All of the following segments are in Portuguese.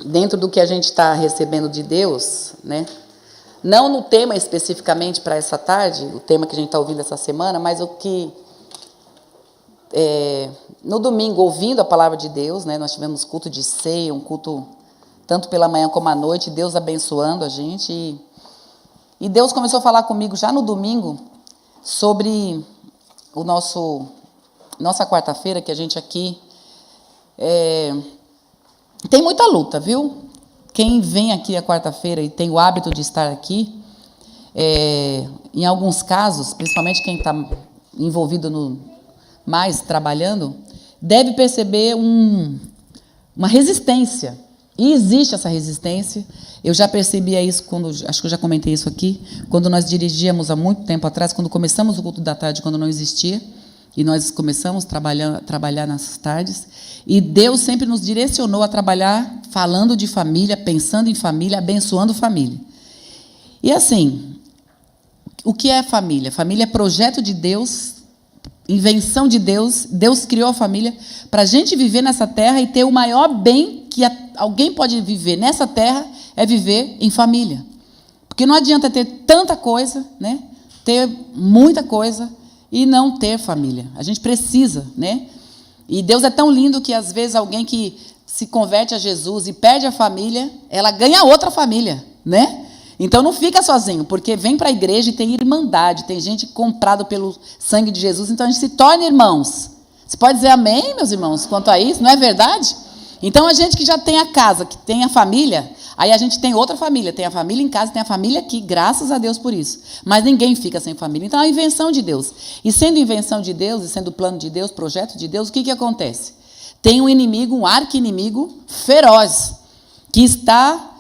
dentro do que a gente está recebendo de Deus, né? Não no tema especificamente para essa tarde, o tema que a gente está ouvindo essa semana, mas o que no domingo, ouvindo a palavra de Deus, né? Nós tivemos culto de ceia, um culto tanto pela manhã como à noite, Deus abençoando a gente. E Deus começou a falar comigo já no domingo sobre nossa quarta-feira, que a gente aqui tem muita luta, viu? Quem vem aqui a quarta-feira e tem o hábito de estar aqui, em alguns casos, principalmente quem está envolvido mais trabalhando, deve perceber uma resistência. E existe essa resistência. Eu já percebia isso acho que eu já comentei isso aqui, quando nós dirigíamos há muito tempo atrás, quando começamos o culto da tarde, quando não existia, e nós começamos a trabalhar nas tardes, e Deus sempre nos direcionou a trabalhar falando de família, pensando em família, abençoando família. E assim, o que é família? Família é projeto de Deus, invenção de Deus. Deus criou a família para a gente viver nessa terra e ter o maior bem que alguém pode viver nessa terra, é viver em família. Porque não adianta ter tanta coisa, né? Ter muita coisa e não ter família. A gente precisa, né? E Deus é tão lindo que, às vezes, alguém que se converte a Jesus e perde a família, ela ganha outra família, né? Então, não fica sozinho, porque vem para a igreja e tem irmandade, tem gente comprada pelo sangue de Jesus, então a gente se torna irmãos. Você pode dizer amém, meus irmãos, quanto a isso, não é verdade? Então, a gente que já tem a casa, que tem a família, aí a gente tem outra família, tem a família em casa, tem a família aqui, graças a Deus por isso. Mas ninguém fica sem família. Então, é a invenção de Deus. E sendo invenção de Deus, e sendo plano de Deus, projeto de Deus, o que acontece? Tem um inimigo, um arqui-inimigo feroz, que está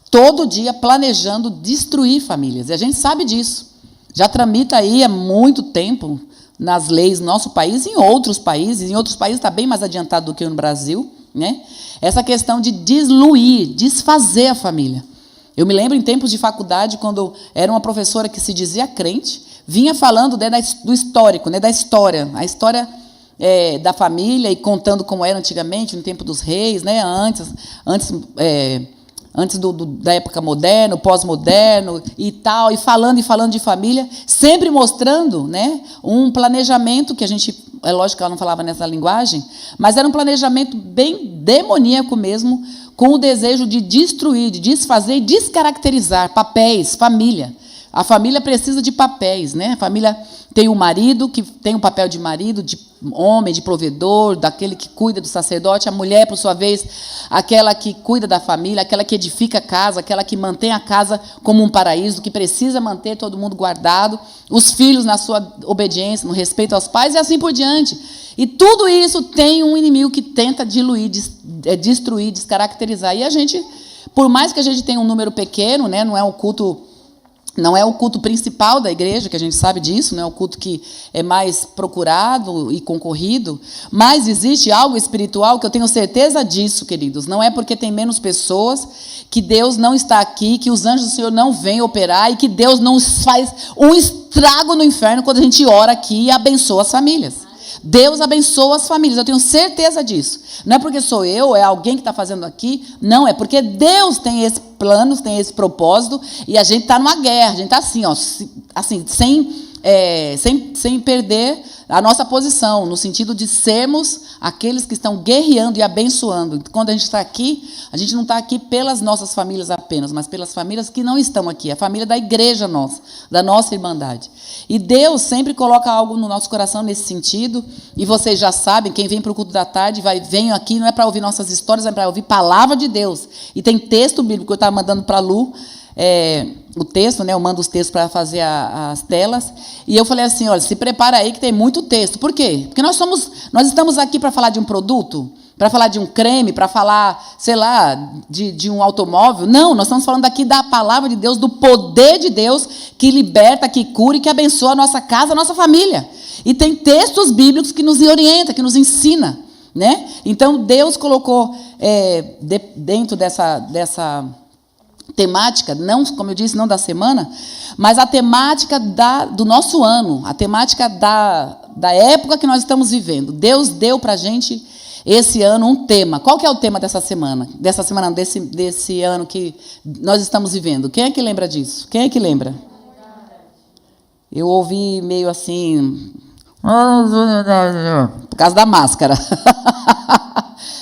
todo dia planejando destruir famílias. E a gente sabe disso. Já tramita aí há muito tempo nas leis do nosso país e em outros países. Em outros países está bem mais adiantado do que no Brasil, né? Essa questão de desfazer a família. Eu me lembro em tempos de faculdade, quando era uma professora que se dizia crente, vinha falando, né, do histórico, né, da história, a história da família, e contando como era antigamente, no tempo dos reis, né, antes da época moderna, pós-moderno e tal, e falando de família, sempre mostrando, né, um planejamento que a gente, é lógico que ela não falava nessa linguagem, mas era um planejamento bem demoníaco mesmo, com o desejo de destruir, de desfazer e descaracterizar papéis, família. A família precisa de papéis, né? A família tem o marido, que tem o papel de marido, de homem, de provedor, daquele que cuida do sacerdote. A mulher, por sua vez, aquela que cuida da família, aquela que edifica a casa, aquela que mantém a casa como um paraíso, que precisa manter todo mundo guardado. Os filhos na sua obediência, no respeito aos pais e assim por diante. E tudo isso tem um inimigo que tenta diluir, destruir, descaracterizar. E a gente, por mais que a gente tenha um número pequeno, né, não é o culto principal da igreja, que a gente sabe disso, não é o culto que é mais procurado e concorrido, mas existe algo espiritual que eu tenho certeza disso, queridos. Não é porque tem menos pessoas que Deus não está aqui, que os anjos do Senhor não vêm operar e que Deus não faz um estrago no inferno quando a gente ora aqui e abençoa as famílias. Deus abençoa as famílias, eu tenho certeza disso. Não é porque sou eu, é alguém que está fazendo aqui. Não, é porque Deus tem esse plano, tem esse propósito, e a gente está numa guerra, a gente está assim, ó, assim, sem perder a nossa posição, no sentido de sermos aqueles que estão guerreando e abençoando. Quando a gente está aqui, a gente não está aqui pelas nossas famílias apenas, mas pelas famílias que não estão aqui, a família da igreja nossa, da nossa irmandade. E Deus sempre coloca algo no nosso coração nesse sentido, e vocês já sabem, quem vem para o culto da tarde, vem aqui, não é para ouvir nossas histórias, é para ouvir palavra de Deus. E tem texto bíblico, eu estava mandando para a Lu, o texto, né? Eu mando os textos para fazer as telas, e eu falei assim, olha, se prepara aí que tem muito texto. Por quê? Porque nós estamos aqui para falar de um produto, para falar de um creme, para falar, sei lá, de um automóvel. Não, nós estamos falando aqui da palavra de Deus, do poder de Deus, que liberta, que cura e que abençoa a nossa casa, a nossa família. E tem textos bíblicos que nos orientam, que nos ensina, né? Então, Deus colocou dentro dessa temática, não, como eu disse, não da semana, mas a temática do nosso ano, a temática da época que nós estamos vivendo. Deus deu para a gente esse ano um tema. Qual que é o tema dessa semana? Dessa semana, desse ano que nós estamos vivendo. Quem é que lembra disso? Quem é que lembra? Eu ouvi meio assim... Por causa da máscara.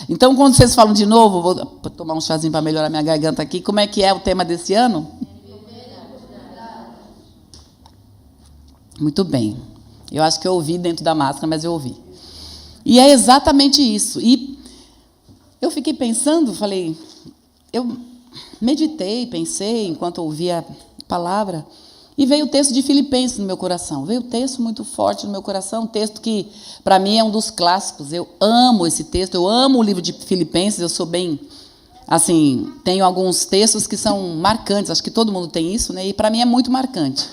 Então, quando vocês falam de novo, vou tomar um chazinho para melhorar minha garganta aqui. Como é que é o tema desse ano? Muito bem. Eu acho que eu ouvi dentro da máscara, mas eu ouvi. E é exatamente isso. E eu fiquei pensando, falei... Eu meditei, pensei, enquanto ouvia a palavra... E veio o texto de Filipenses no meu coração. Veio um texto muito forte no meu coração, um texto que, para mim, é um dos clássicos. Eu amo esse texto, eu amo o livro de Filipenses, eu sou bem... Assim, tenho alguns textos que são marcantes, acho que todo mundo tem isso, né? E para mim é muito marcante.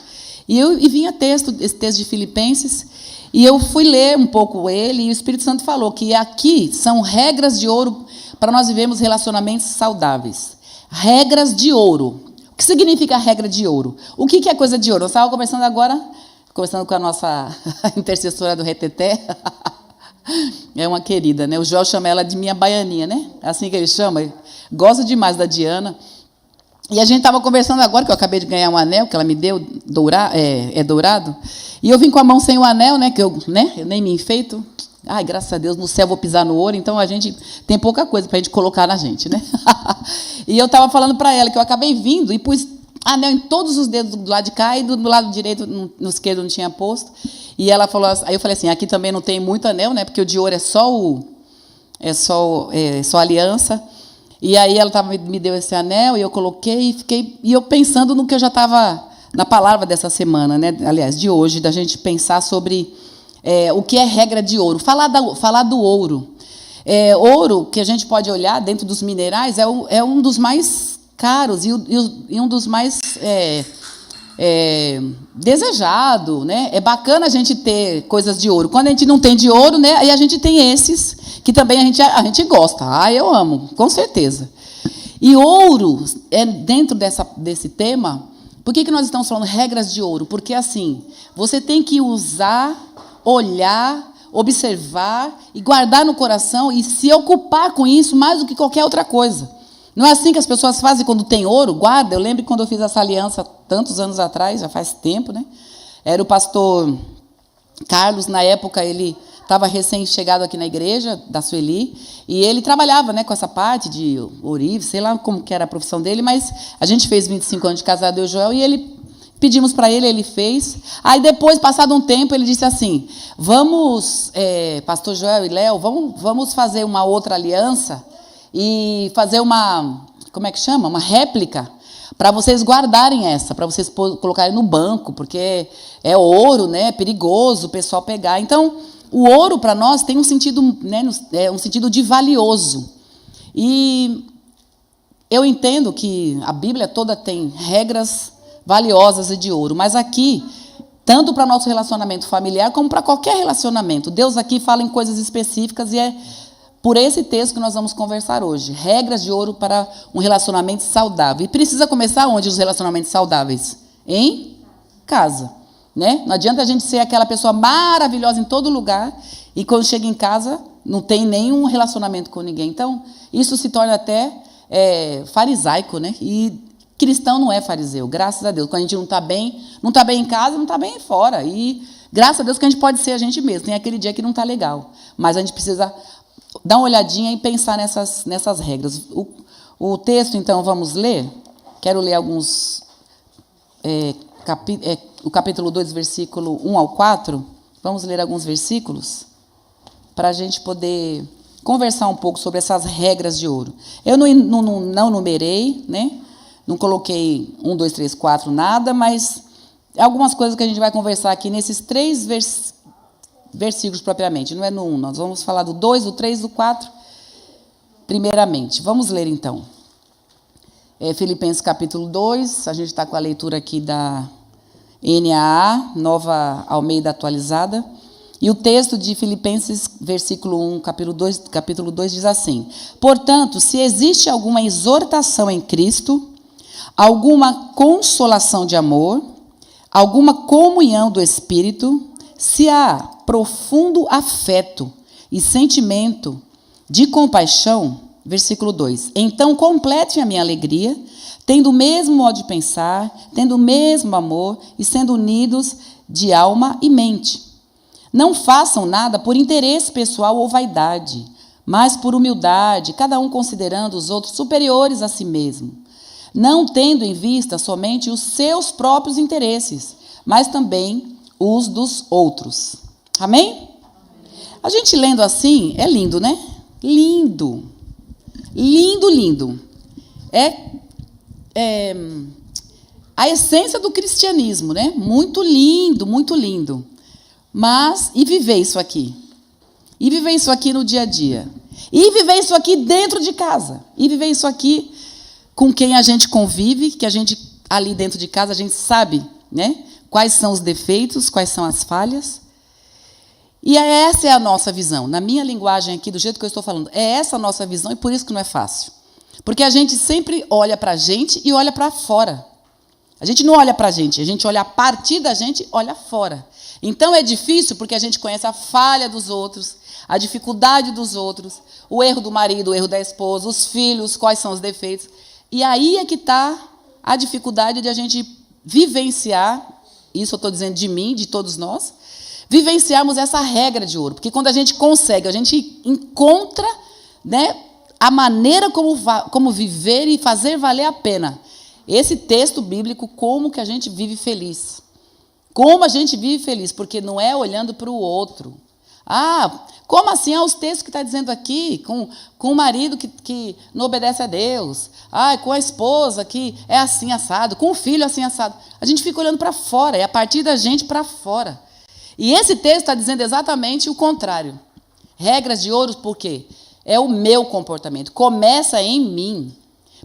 E vinha esse texto de Filipenses, e eu fui ler um pouco ele, e o Espírito Santo falou que aqui são regras de ouro para nós vivermos relacionamentos saudáveis. Regras de ouro. O que significa a regra de ouro? O que é coisa de ouro? Eu estava conversando agora, com a nossa intercessora do Reteté. É uma querida, né? O Joel chama ela de minha baianinha, né? É assim que ele chama. Gosto demais da Diana. E a gente estava conversando agora, que eu acabei de ganhar um anel, que ela me deu, dourado. E eu vim com a mão sem o anel, né? Que eu nem me enfeito. Ai, graças a Deus, no céu vou pisar no ouro, então a gente tem pouca coisa para a gente colocar na gente, né? E eu estava falando para ela que eu acabei vindo e pus anel em todos os dedos do lado de cá e do lado direito, no esquerdo não tinha posto. E ela falou, aí eu falei assim, aqui também não tem muito anel, né? Porque o de ouro é só aliança. E aí ela me deu esse anel e eu coloquei e eu pensando no que eu já estava na palavra dessa semana, né? Aliás, de hoje, da gente pensar sobre o que é regra de ouro. Falar do ouro. Ouro, que a gente pode olhar dentro dos minerais, é um dos mais caros e um dos mais desejado, né? É bacana a gente ter coisas de ouro. Quando a gente não tem de ouro, né? Aí a gente tem esses que também a gente gosta. Ah, eu amo, com certeza. E ouro é dentro desse tema. Por que nós estamos falando regras de ouro? Porque assim, você tem que usar, olhar, observar e guardar no coração e se ocupar com isso mais do que qualquer outra coisa. Não é assim que as pessoas fazem quando tem ouro? Guarda. Eu lembro quando eu fiz essa aliança tantos anos atrás, já faz tempo, né? Era o pastor Carlos, na época ele estava recém-chegado aqui na igreja da Sueli, e ele trabalhava, né, com essa parte de ourives, sei lá como que era a profissão dele, mas a gente fez 25 anos de casado, eu e o Joel, e pedimos para ele fez. Aí depois, passado um tempo, ele disse assim, vamos, pastor Joel e Léo, vamos fazer uma outra aliança e fazer como é que chama? Uma réplica, para vocês guardarem essa, para vocês colocarem no banco, porque é ouro, né, é perigoso o pessoal pegar. Então, o ouro para nós tem um sentido, né, um sentido de valioso. E eu entendo que a Bíblia toda tem regras valiosas e de ouro, mas aqui, tanto para nosso relacionamento familiar como para qualquer relacionamento, Deus aqui fala em coisas específicas e é por esse texto que nós vamos conversar hoje. Regras de ouro para um relacionamento saudável. E precisa começar onde os relacionamentos saudáveis? Em casa. Né? Não adianta a gente ser aquela pessoa maravilhosa em todo lugar e quando chega em casa não tem nenhum relacionamento com ninguém. Então, isso se torna até farisaico, né? E cristão não é fariseu, graças a Deus. Quando a gente não está bem em casa, não está bem fora. E graças a Deus que a gente pode ser a gente mesmo. Tem aquele dia que não está legal. Mas a gente precisa dar uma olhadinha e pensar nessas regras. O texto, então, vamos ler? Quero ler alguns... o capítulo 2, versículo 1 ao 4. Vamos ler alguns versículos para a gente poder conversar um pouco sobre essas regras de ouro. Eu não numerei, né? Não coloquei 1, 2, 3, 4, nada, mas algumas coisas que a gente vai conversar aqui nesses 3 versículos propriamente. Não é no 1, nós vamos falar do 2, do 3, do 4, primeiramente. Vamos ler, então. Filipenses capítulo 2, a gente está com a leitura aqui da NAA, Nova Almeida Atualizada, e o texto de Filipenses, versículo 1, capítulo 2 diz assim, portanto, se existe alguma exortação em Cristo, alguma consolação de amor, alguma comunhão do Espírito, se há profundo afeto e sentimento, de compaixão, versículo 2. Então completem a minha alegria, tendo o mesmo modo de pensar, tendo o mesmo amor e sendo unidos de alma e mente. Não façam nada por interesse pessoal ou vaidade, mas por humildade, cada um considerando os outros superiores a si mesmo, não tendo em vista somente os seus próprios interesses, mas também os dos outros. Amém? A gente lendo assim, é lindo, né? Lindo. Lindo, lindo. É a essência do cristianismo, né? Muito lindo, muito lindo. Mas, e viver isso aqui? E viver isso aqui no dia a dia? E viver isso aqui dentro de casa? E viver isso aqui com quem a gente convive, que a gente, ali dentro de casa, a gente sabe, né? Quais são os defeitos, quais são as falhas. E essa é a nossa visão. Na minha linguagem aqui, do jeito que eu estou falando, é essa a nossa visão e por isso que não é fácil. Porque a gente sempre olha para a gente e olha para fora. A gente não olha para a gente olha a partir da gente, olha fora. Então é difícil porque a gente conhece a falha dos outros, a dificuldade dos outros, o erro do marido, o erro da esposa, os filhos, quais são os defeitos. E aí é que está a dificuldade de a gente vivenciar, isso eu estou dizendo de mim, de todos nós, vivenciarmos essa regra de ouro. Porque quando a gente consegue, a gente encontra, né, a maneira como viver e fazer valer a pena. Esse texto bíblico, como que a gente vive feliz. Como a gente vive feliz, porque não é olhando para o outro. Ah, como assim? Os textos que está dizendo aqui, com o marido que não obedece a Deus. Ah, com a esposa que é assim assado, com o filho assim assado. A gente fica olhando para fora, é a partir da gente para fora. E esse texto está dizendo exatamente o contrário. Regras de ouro, por quê? É o meu comportamento. Começa em mim.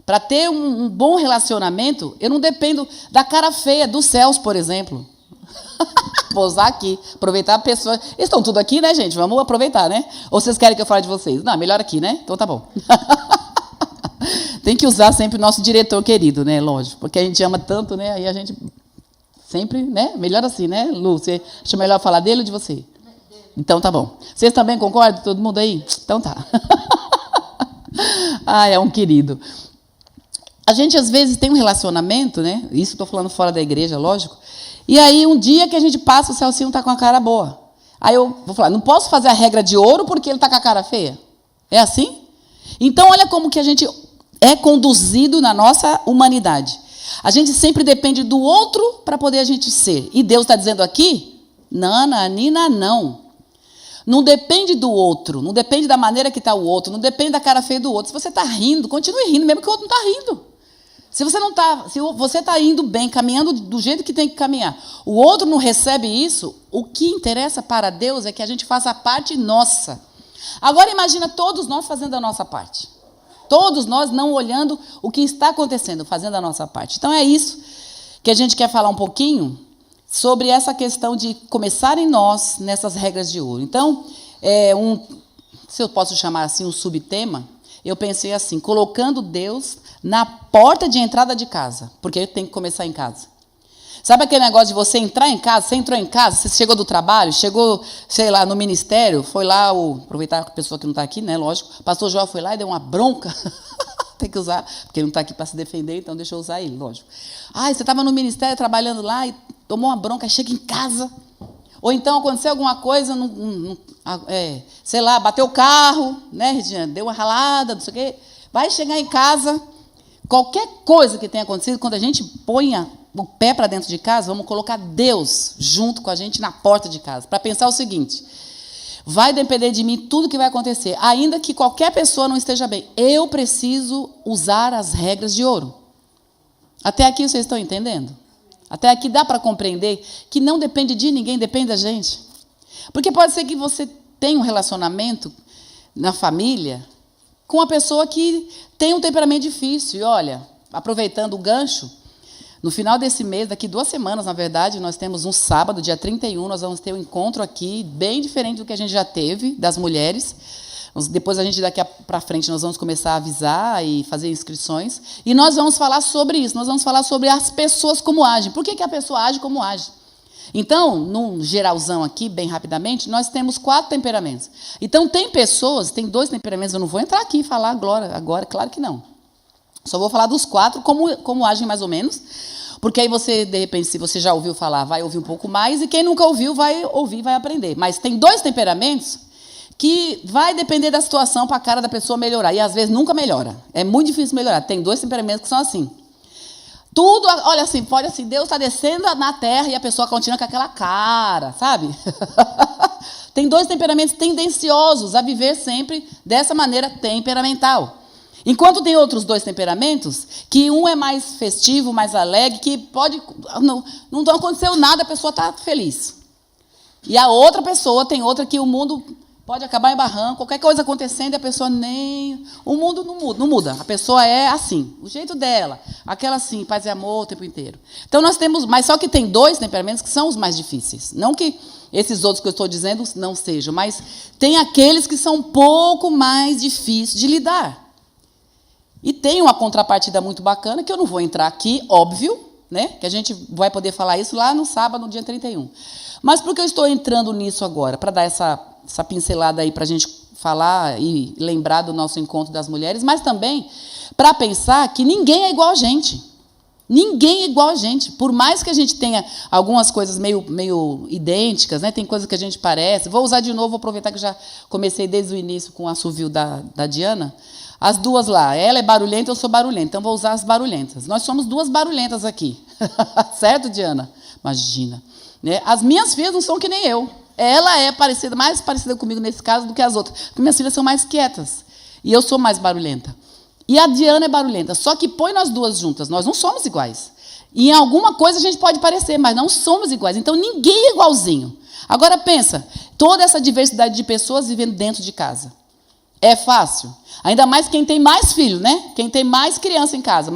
Para ter um bom relacionamento, eu não dependo da cara feia dos céus, por exemplo. Vou usar aqui, aproveitar a pessoa. Eles estão tudo aqui, né, gente? Vamos aproveitar, né? Ou vocês querem que eu fale de vocês? Não, melhor aqui, né? Então tá bom. Tem que usar sempre o nosso diretor querido, né? Lógico, porque a gente ama tanto, né? Aí a gente sempre, né? Melhor assim, né, Lu? Você acha melhor falar dele ou de você? Então tá bom. Vocês também concordam? Todo mundo aí? Então tá. Ah, é um querido. A gente, às vezes, tem um relacionamento, né? Isso estou falando fora da igreja, lógico. E aí, um dia que a gente passa, o Celcinho está com a cara boa. Aí eu vou falar, não posso fazer a regra de ouro porque ele está com a cara feia? É assim? Então, olha como que a gente é conduzido na nossa humanidade. A gente sempre depende do outro para poder a gente ser. E Deus está dizendo aqui, Nana, Nina, não. Não depende do outro, não depende da maneira que está o outro, não depende da cara feia do outro. Se você está rindo, continue rindo, mesmo que o outro não está rindo. Se você está indo bem, caminhando do jeito que tem que caminhar, o outro não recebe isso, o que interessa para Deus é que a gente faça a parte nossa. Agora imagina todos nós fazendo a nossa parte. Todos nós não olhando o que está acontecendo, fazendo a nossa parte. Então é isso que a gente quer falar um pouquinho sobre essa questão de começar em nós nessas regras de ouro. Então, se eu posso chamar assim um subtema, eu pensei assim, colocando Deus na porta de entrada de casa, porque tem que começar em casa. Sabe aquele negócio de você entrar em casa, você entrou em casa, você chegou do trabalho, chegou, sei lá, no ministério, foi lá, aproveitar a pessoa que não está aqui, né, lógico, o pastor João foi lá e deu uma bronca, tem que usar, porque ele não está aqui para se defender, então deixa eu usar ele, lógico. Você estava no ministério trabalhando lá e tomou uma bronca, chega em casa, ou então aconteceu alguma coisa, sei lá, bateu o carro, né, Regiane, deu uma ralada, não sei o quê, vai chegar em casa, qualquer coisa que tenha acontecido, quando a gente ponha o pé para dentro de casa, vamos colocar Deus junto com a gente na porta de casa, para pensar o seguinte, vai depender de mim tudo que vai acontecer, ainda que qualquer pessoa não esteja bem, eu preciso usar as regras de ouro. Até aqui vocês estão entendendo? Até aqui dá para compreender que não depende de ninguém, depende da gente. Porque pode ser que você tenha um relacionamento na família com uma pessoa que tem um temperamento difícil. E olha, aproveitando o gancho, no final desse mês, daqui 2 semanas, na verdade, nós temos um sábado, dia 31, nós vamos ter um encontro aqui, bem diferente do que a gente já teve, das mulheres. Depois, daqui para frente, nós vamos começar a avisar e fazer inscrições. E nós vamos falar sobre isso, nós vamos falar sobre as pessoas como agem. Por que a pessoa age como age? Então, num geralzão aqui, bem rapidamente, nós temos 4 temperamentos. Então, tem pessoas, tem 2 temperamentos, eu não vou entrar aqui e falar agora, claro que não. Só vou falar dos 4, como agem mais ou menos, porque aí você, de repente, se você já ouviu falar, vai ouvir um pouco mais, e quem nunca ouviu, vai ouvir, vai aprender. Mas tem 2 temperamentos que vai depender da situação para a cara da pessoa melhorar, e às vezes nunca melhora. É muito difícil melhorar. Tem 2 temperamentos que são assim. Tudo, olha assim, pode assim, Deus está descendo na terra e a pessoa continua com aquela cara, sabe? Tem 2 temperamentos tendenciosos a viver sempre dessa maneira temperamental. Enquanto tem outros 2 temperamentos, que um é mais festivo, mais alegre, que pode, não aconteceu nada, a pessoa está feliz. E a outra pessoa tem outra que o mundo pode acabar em barranco, qualquer coisa acontecendo, a pessoa nem... O mundo não muda. A pessoa é assim, o jeito dela. Aquela assim, paz e amor o tempo inteiro. Então, nós temos... Mas só que tem 2 temperamentos que são os mais difíceis. Não que esses outros que eu estou dizendo não sejam, mas tem aqueles que são um pouco mais difíceis de lidar. E tem uma contrapartida muito bacana, que eu não vou entrar aqui, óbvio, né? Que a gente vai poder falar isso lá no sábado, no dia 31. Mas por que eu estou entrando nisso agora? Para dar essa pincelada aí para a gente falar e lembrar do nosso encontro das mulheres, mas também para pensar que ninguém é igual a gente. Ninguém é igual a gente. Por mais que a gente tenha algumas coisas meio idênticas, né? Tem coisas que a gente parece. Vou usar de novo, vou aproveitar que eu já comecei desde o início com o assovio da Diana. As duas lá, ela é barulhenta, eu sou barulhenta, então vou usar as barulhentas. Nós somos 2 barulhentas aqui. Certo, Diana? Imagina. Né? As minhas filhas não são que nem eu. Ela é mais parecida comigo nesse caso do que as outras. Porque minhas filhas são mais quietas. E eu sou mais barulhenta. E a Diana é barulhenta. Só que põe nós 2 juntas. Nós não somos iguais. E em alguma coisa a gente pode parecer, mas não somos iguais. Então ninguém é igualzinho. Agora pensa, toda essa diversidade de pessoas vivendo dentro de casa. É fácil? Ainda mais quem tem mais filhos, né? Quem tem mais criança em casa.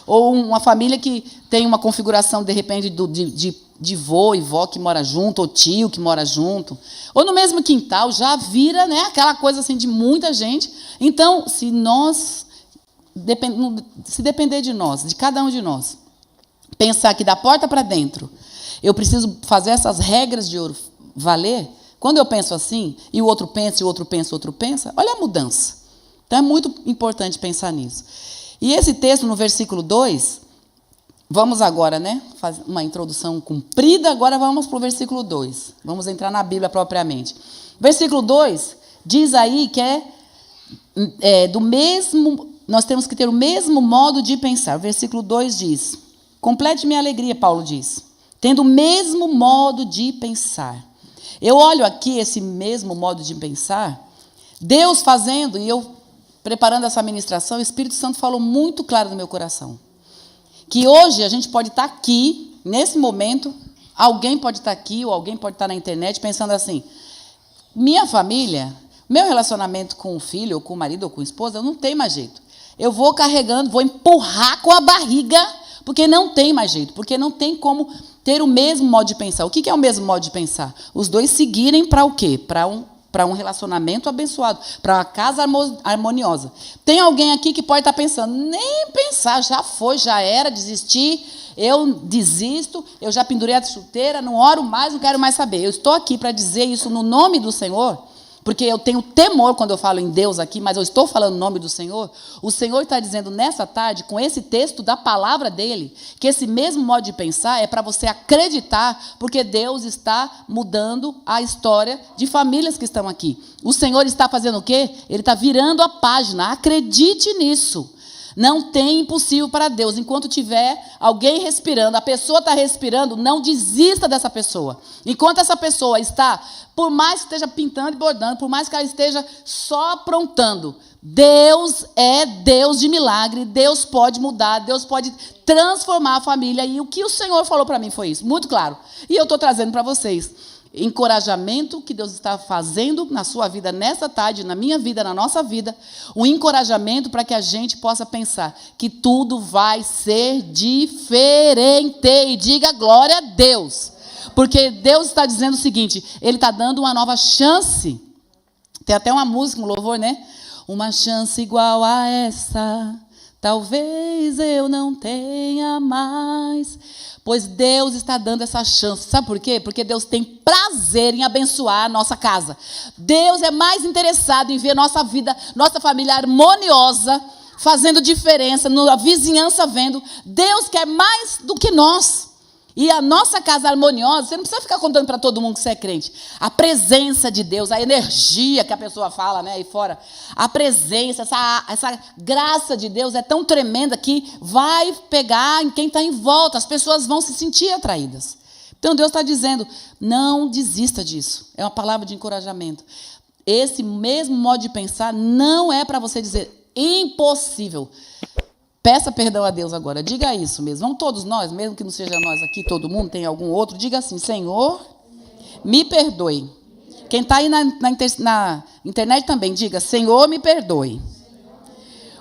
Ou uma família que tem uma configuração, de repente, de vô e vó que mora junto, ou tio que mora junto, ou no mesmo quintal, já vira, né, aquela coisa assim de muita gente. Então, se depender de nós, de cada um de nós, pensar que da porta para dentro, eu preciso fazer essas regras de ouro valer, quando eu penso assim, e o outro pensa, e o outro pensa, o outro pensa, olha a mudança. Então, é muito importante pensar nisso. E esse texto, no versículo 2... Vamos agora, né, fazer uma introdução comprida, agora vamos para o versículo 2. Vamos entrar na Bíblia propriamente. Versículo 2 diz aí que do mesmo, nós temos que ter o mesmo modo de pensar. O versículo 2 diz, complete minha alegria, Paulo diz, tendo o mesmo modo de pensar. Eu olho aqui esse mesmo modo de pensar, Deus fazendo, e eu preparando essa ministração, o Espírito Santo falou muito claro no meu coração. Que hoje a gente pode estar aqui, nesse momento, alguém pode estar aqui, ou alguém pode estar na internet, pensando assim, minha família, meu relacionamento com o filho, ou com o marido, ou com a esposa, não tem mais jeito. Eu vou carregando, vou empurrar com a barriga, porque não tem mais jeito, porque não tem como ter o mesmo modo de pensar. O que é o mesmo modo de pensar? Os 2 seguirem para o quê? Para um relacionamento abençoado, para uma casa harmoniosa. Tem alguém aqui que pode estar pensando, nem pensar, já foi, já era, desisti, eu desisto, eu já pendurei a chuteira, não oro mais, não quero mais saber. Eu estou aqui para dizer isso no nome do Senhor, porque eu tenho temor quando eu falo em Deus aqui, mas eu estou falando no nome do Senhor. O Senhor está dizendo nessa tarde, com esse texto da palavra dele, que esse mesmo modo de pensar é para você acreditar, porque Deus está mudando a história de famílias que estão aqui. O Senhor está fazendo o quê? Ele está virando a página. Acredite nisso. Não tem impossível para Deus. Enquanto tiver alguém respirando, a pessoa está respirando, não desista dessa pessoa. Enquanto essa pessoa está, por mais que esteja pintando e bordando, por mais que ela esteja só aprontando, Deus é Deus de milagre, Deus pode mudar, Deus pode transformar a família. E o que o Senhor falou para mim foi isso, muito claro. E eu estou trazendo para vocês. Encorajamento que Deus está fazendo na sua vida nessa tarde, na minha vida, na nossa vida, um encorajamento para que a gente possa pensar que tudo vai ser diferente, e diga glória a Deus, porque Deus está dizendo o seguinte, Ele está dando uma nova chance, tem até uma música, um louvor, né? Uma chance igual a essa, Talvez eu não tenha mais. Pois Deus está dando essa chance. Sabe por quê? Porque Deus tem prazer em abençoar a nossa casa. Deus é mais interessado em ver nossa vida, nossa família harmoniosa, fazendo diferença, a vizinhança vendo. Deus quer mais do que nós. E a nossa casa harmoniosa, você não precisa ficar contando para todo mundo que você é crente. A presença de Deus, a energia que a pessoa fala, né, aí fora, a presença, essa graça de Deus é tão tremenda que vai pegar em quem está em volta. As pessoas vão se sentir atraídas. Então Deus está dizendo, não desista disso. É uma palavra de encorajamento. Esse mesmo modo de pensar não é para você dizer impossível. Peça perdão a Deus agora, diga isso mesmo. Vamos todos nós, mesmo que não seja nós aqui, todo mundo, tem algum outro, diga assim, Senhor, me perdoe. Quem está aí na internet também, diga, Senhor, me perdoe.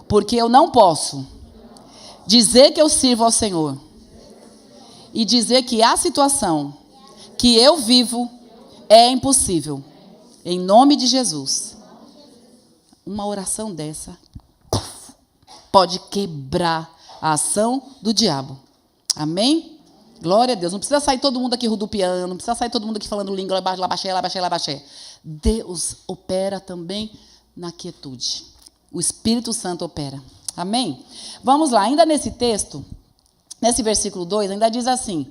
Porque eu não posso dizer que eu sirvo ao Senhor e dizer que a situação que eu vivo é impossível. Em nome de Jesus. Uma oração dessa pode quebrar a ação do diabo. Amém? Glória a Deus. Não precisa sair todo mundo aqui rodopiando, não precisa sair todo mundo aqui falando língua, labaxé. Deus opera também na quietude. O Espírito Santo opera. Amém? Vamos lá, ainda nesse texto, nesse versículo 2, ainda diz assim,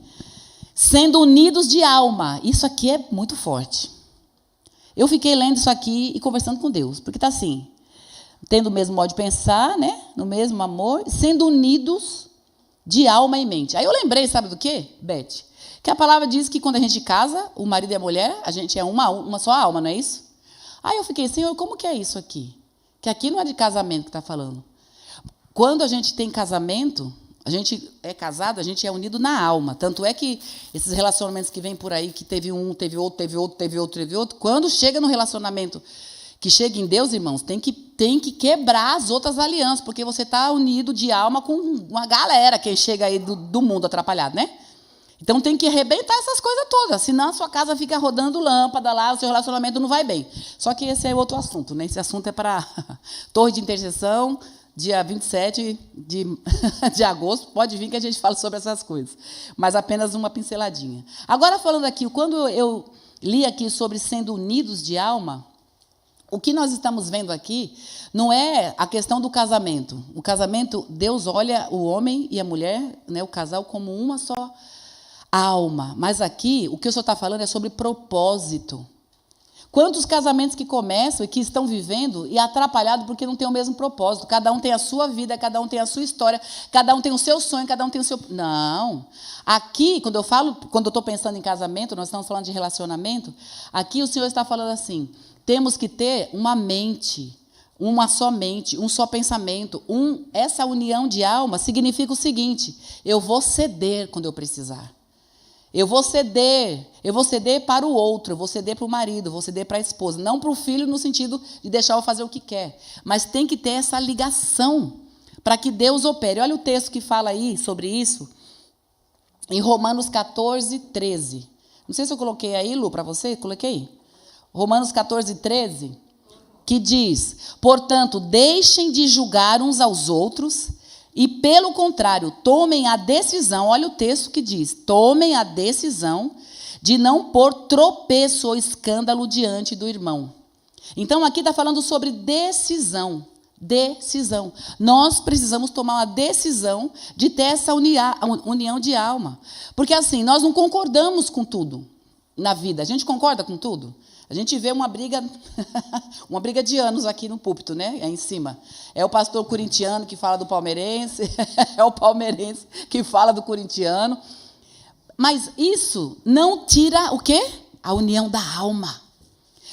sendo unidos de alma. Isso aqui é muito forte. Eu fiquei lendo isso aqui e conversando com Deus, porque está assim, tendo o mesmo modo de pensar, né? No mesmo amor, sendo unidos de alma e mente. Aí eu lembrei, sabe do quê, Beth? Que a palavra diz que quando a gente casa, o marido e a mulher, a gente é uma só alma, não é isso? Aí eu fiquei, Senhor, como que é isso aqui? Que aqui não é de casamento que está falando. Quando a gente tem casamento, a gente é casado, a gente é unido na alma. Tanto é que esses relacionamentos que vêm por aí, que teve um, teve outro, quando chega no relacionamento que chega em Deus, irmãos, tem que quebrar as outras alianças, porque você está unido de alma com uma galera que chega aí do mundo atrapalhado, né? Então tem que arrebentar essas coisas todas, senão a sua casa fica rodando lâmpada lá, o seu relacionamento não vai bem. Só que esse é outro assunto, né? Esse assunto é para Torre de Intercessão, dia 27 de agosto, pode vir que a gente fala sobre essas coisas, mas apenas uma pinceladinha. Agora, falando aqui, quando eu li aqui sobre sendo unidos de alma, o que nós estamos vendo aqui não é a questão do casamento. O casamento, Deus olha o homem e a mulher, né, o casal, como uma só alma. Mas aqui, o que o senhor está falando é sobre propósito. Quantos casamentos que começam e que estão vivendo e atrapalhados porque não têm o mesmo propósito. Cada um tem a sua vida, cada um tem a sua história, cada um tem o seu sonho, cada um tem o seu... Não. Aqui, quando eu estou pensando em casamento, nós estamos falando de relacionamento, aqui o Senhor está falando assim, temos que ter uma mente, uma só mente, um só pensamento. Essa união de alma significa o seguinte, eu vou ceder quando eu precisar. Eu vou ceder para o outro, eu vou ceder para o marido, eu vou ceder para a esposa. Não para o filho no sentido de deixar-o fazer o que quer. Mas tem que ter essa ligação para que Deus opere. Olha o texto que fala aí sobre isso, em Romanos 14, 13. Não sei se eu coloquei aí, Lu, para você. Coloquei? Romanos 14, 13, que diz, portanto, deixem de julgar uns aos outros e, pelo contrário, tomem a decisão, olha o texto que diz, tomem a decisão de não pôr tropeço ou escândalo diante do irmão. Então, aqui está falando sobre decisão. Decisão. Nós precisamos tomar uma decisão de ter essa união de alma. Porque, assim, nós não concordamos com tudo na vida. A gente concorda com tudo? A gente vê uma briga de anos aqui no púlpito, né? Aí em cima. É o pastor corintiano que fala do palmeirense, é o palmeirense que fala do corintiano. Mas isso não tira o quê? A união da alma.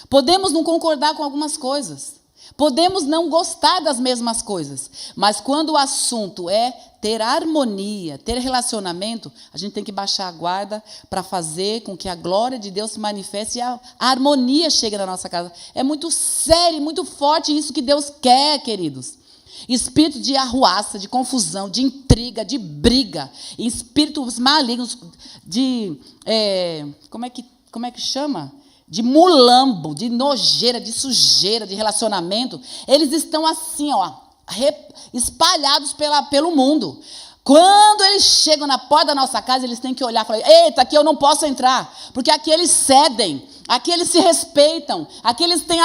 Podemos não concordar com algumas coisas. Podemos não gostar das mesmas coisas. Mas quando o assunto é ter harmonia, ter relacionamento, a gente tem que baixar a guarda para fazer com que a glória de Deus se manifeste e a harmonia chegue na nossa casa. É muito sério, muito forte isso que Deus quer, queridos. Espírito de arruaça, de confusão, de intriga, de briga, espíritos malignos de... como é que chama? De mulambo, de nojeira, de sujeira, de relacionamento, eles estão assim, ó, espalhados pelo mundo. Quando eles chegam na porta da nossa casa, eles têm que olhar e falar: eita, aqui eu não posso entrar, porque aqui eles cedem, aqui eles se respeitam, aqui eles têm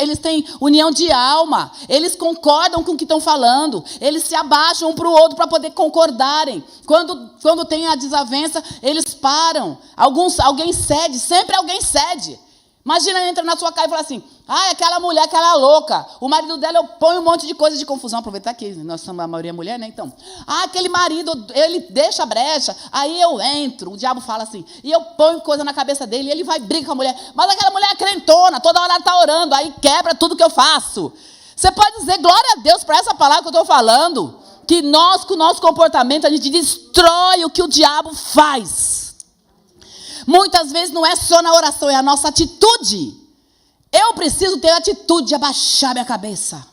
eles têm união de alma, eles concordam com o que estão falando, eles se abaixam um para o outro para poder concordarem. Quando tem a desavença, eles param. Alguém cede, sempre alguém cede. Imagina, entra na sua casa e fala assim: aquela mulher, aquela louca, o marido dela, eu ponho um monte de coisa de confusão. Aproveitar que nós somos a maioria mulher, né? Então, aquele marido, ele deixa a brecha, aí eu entro, o diabo fala assim, e eu ponho coisa na cabeça dele, e ele vai brigar com a mulher. Mas aquela mulher é crentona, toda hora ela está orando, aí quebra tudo que eu faço. Você pode dizer glória a Deus para essa palavra que eu estou falando, que nós, com o nosso comportamento, a gente destrói o que o diabo faz. Muitas vezes não é só na oração, é a nossa atitude. Eu preciso ter a atitude de abaixar minha cabeça.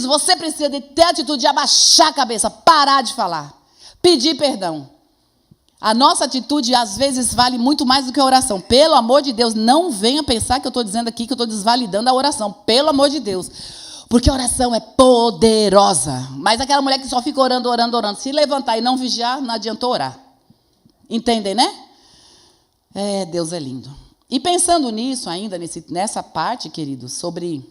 Você precisa de ter a atitude de abaixar a cabeça, parar de falar, pedir perdão. A nossa atitude, às vezes, vale muito mais do que a oração. Pelo amor de Deus, não venha pensar que eu estou dizendo aqui que eu estou desvalidando a oração. Pelo amor de Deus. Porque a oração é poderosa. Mas aquela mulher que só fica orando, se levantar e não vigiar, não adiantou orar. Entendem, né? Deus é lindo. E pensando nisso ainda, nessa parte, queridos, sobre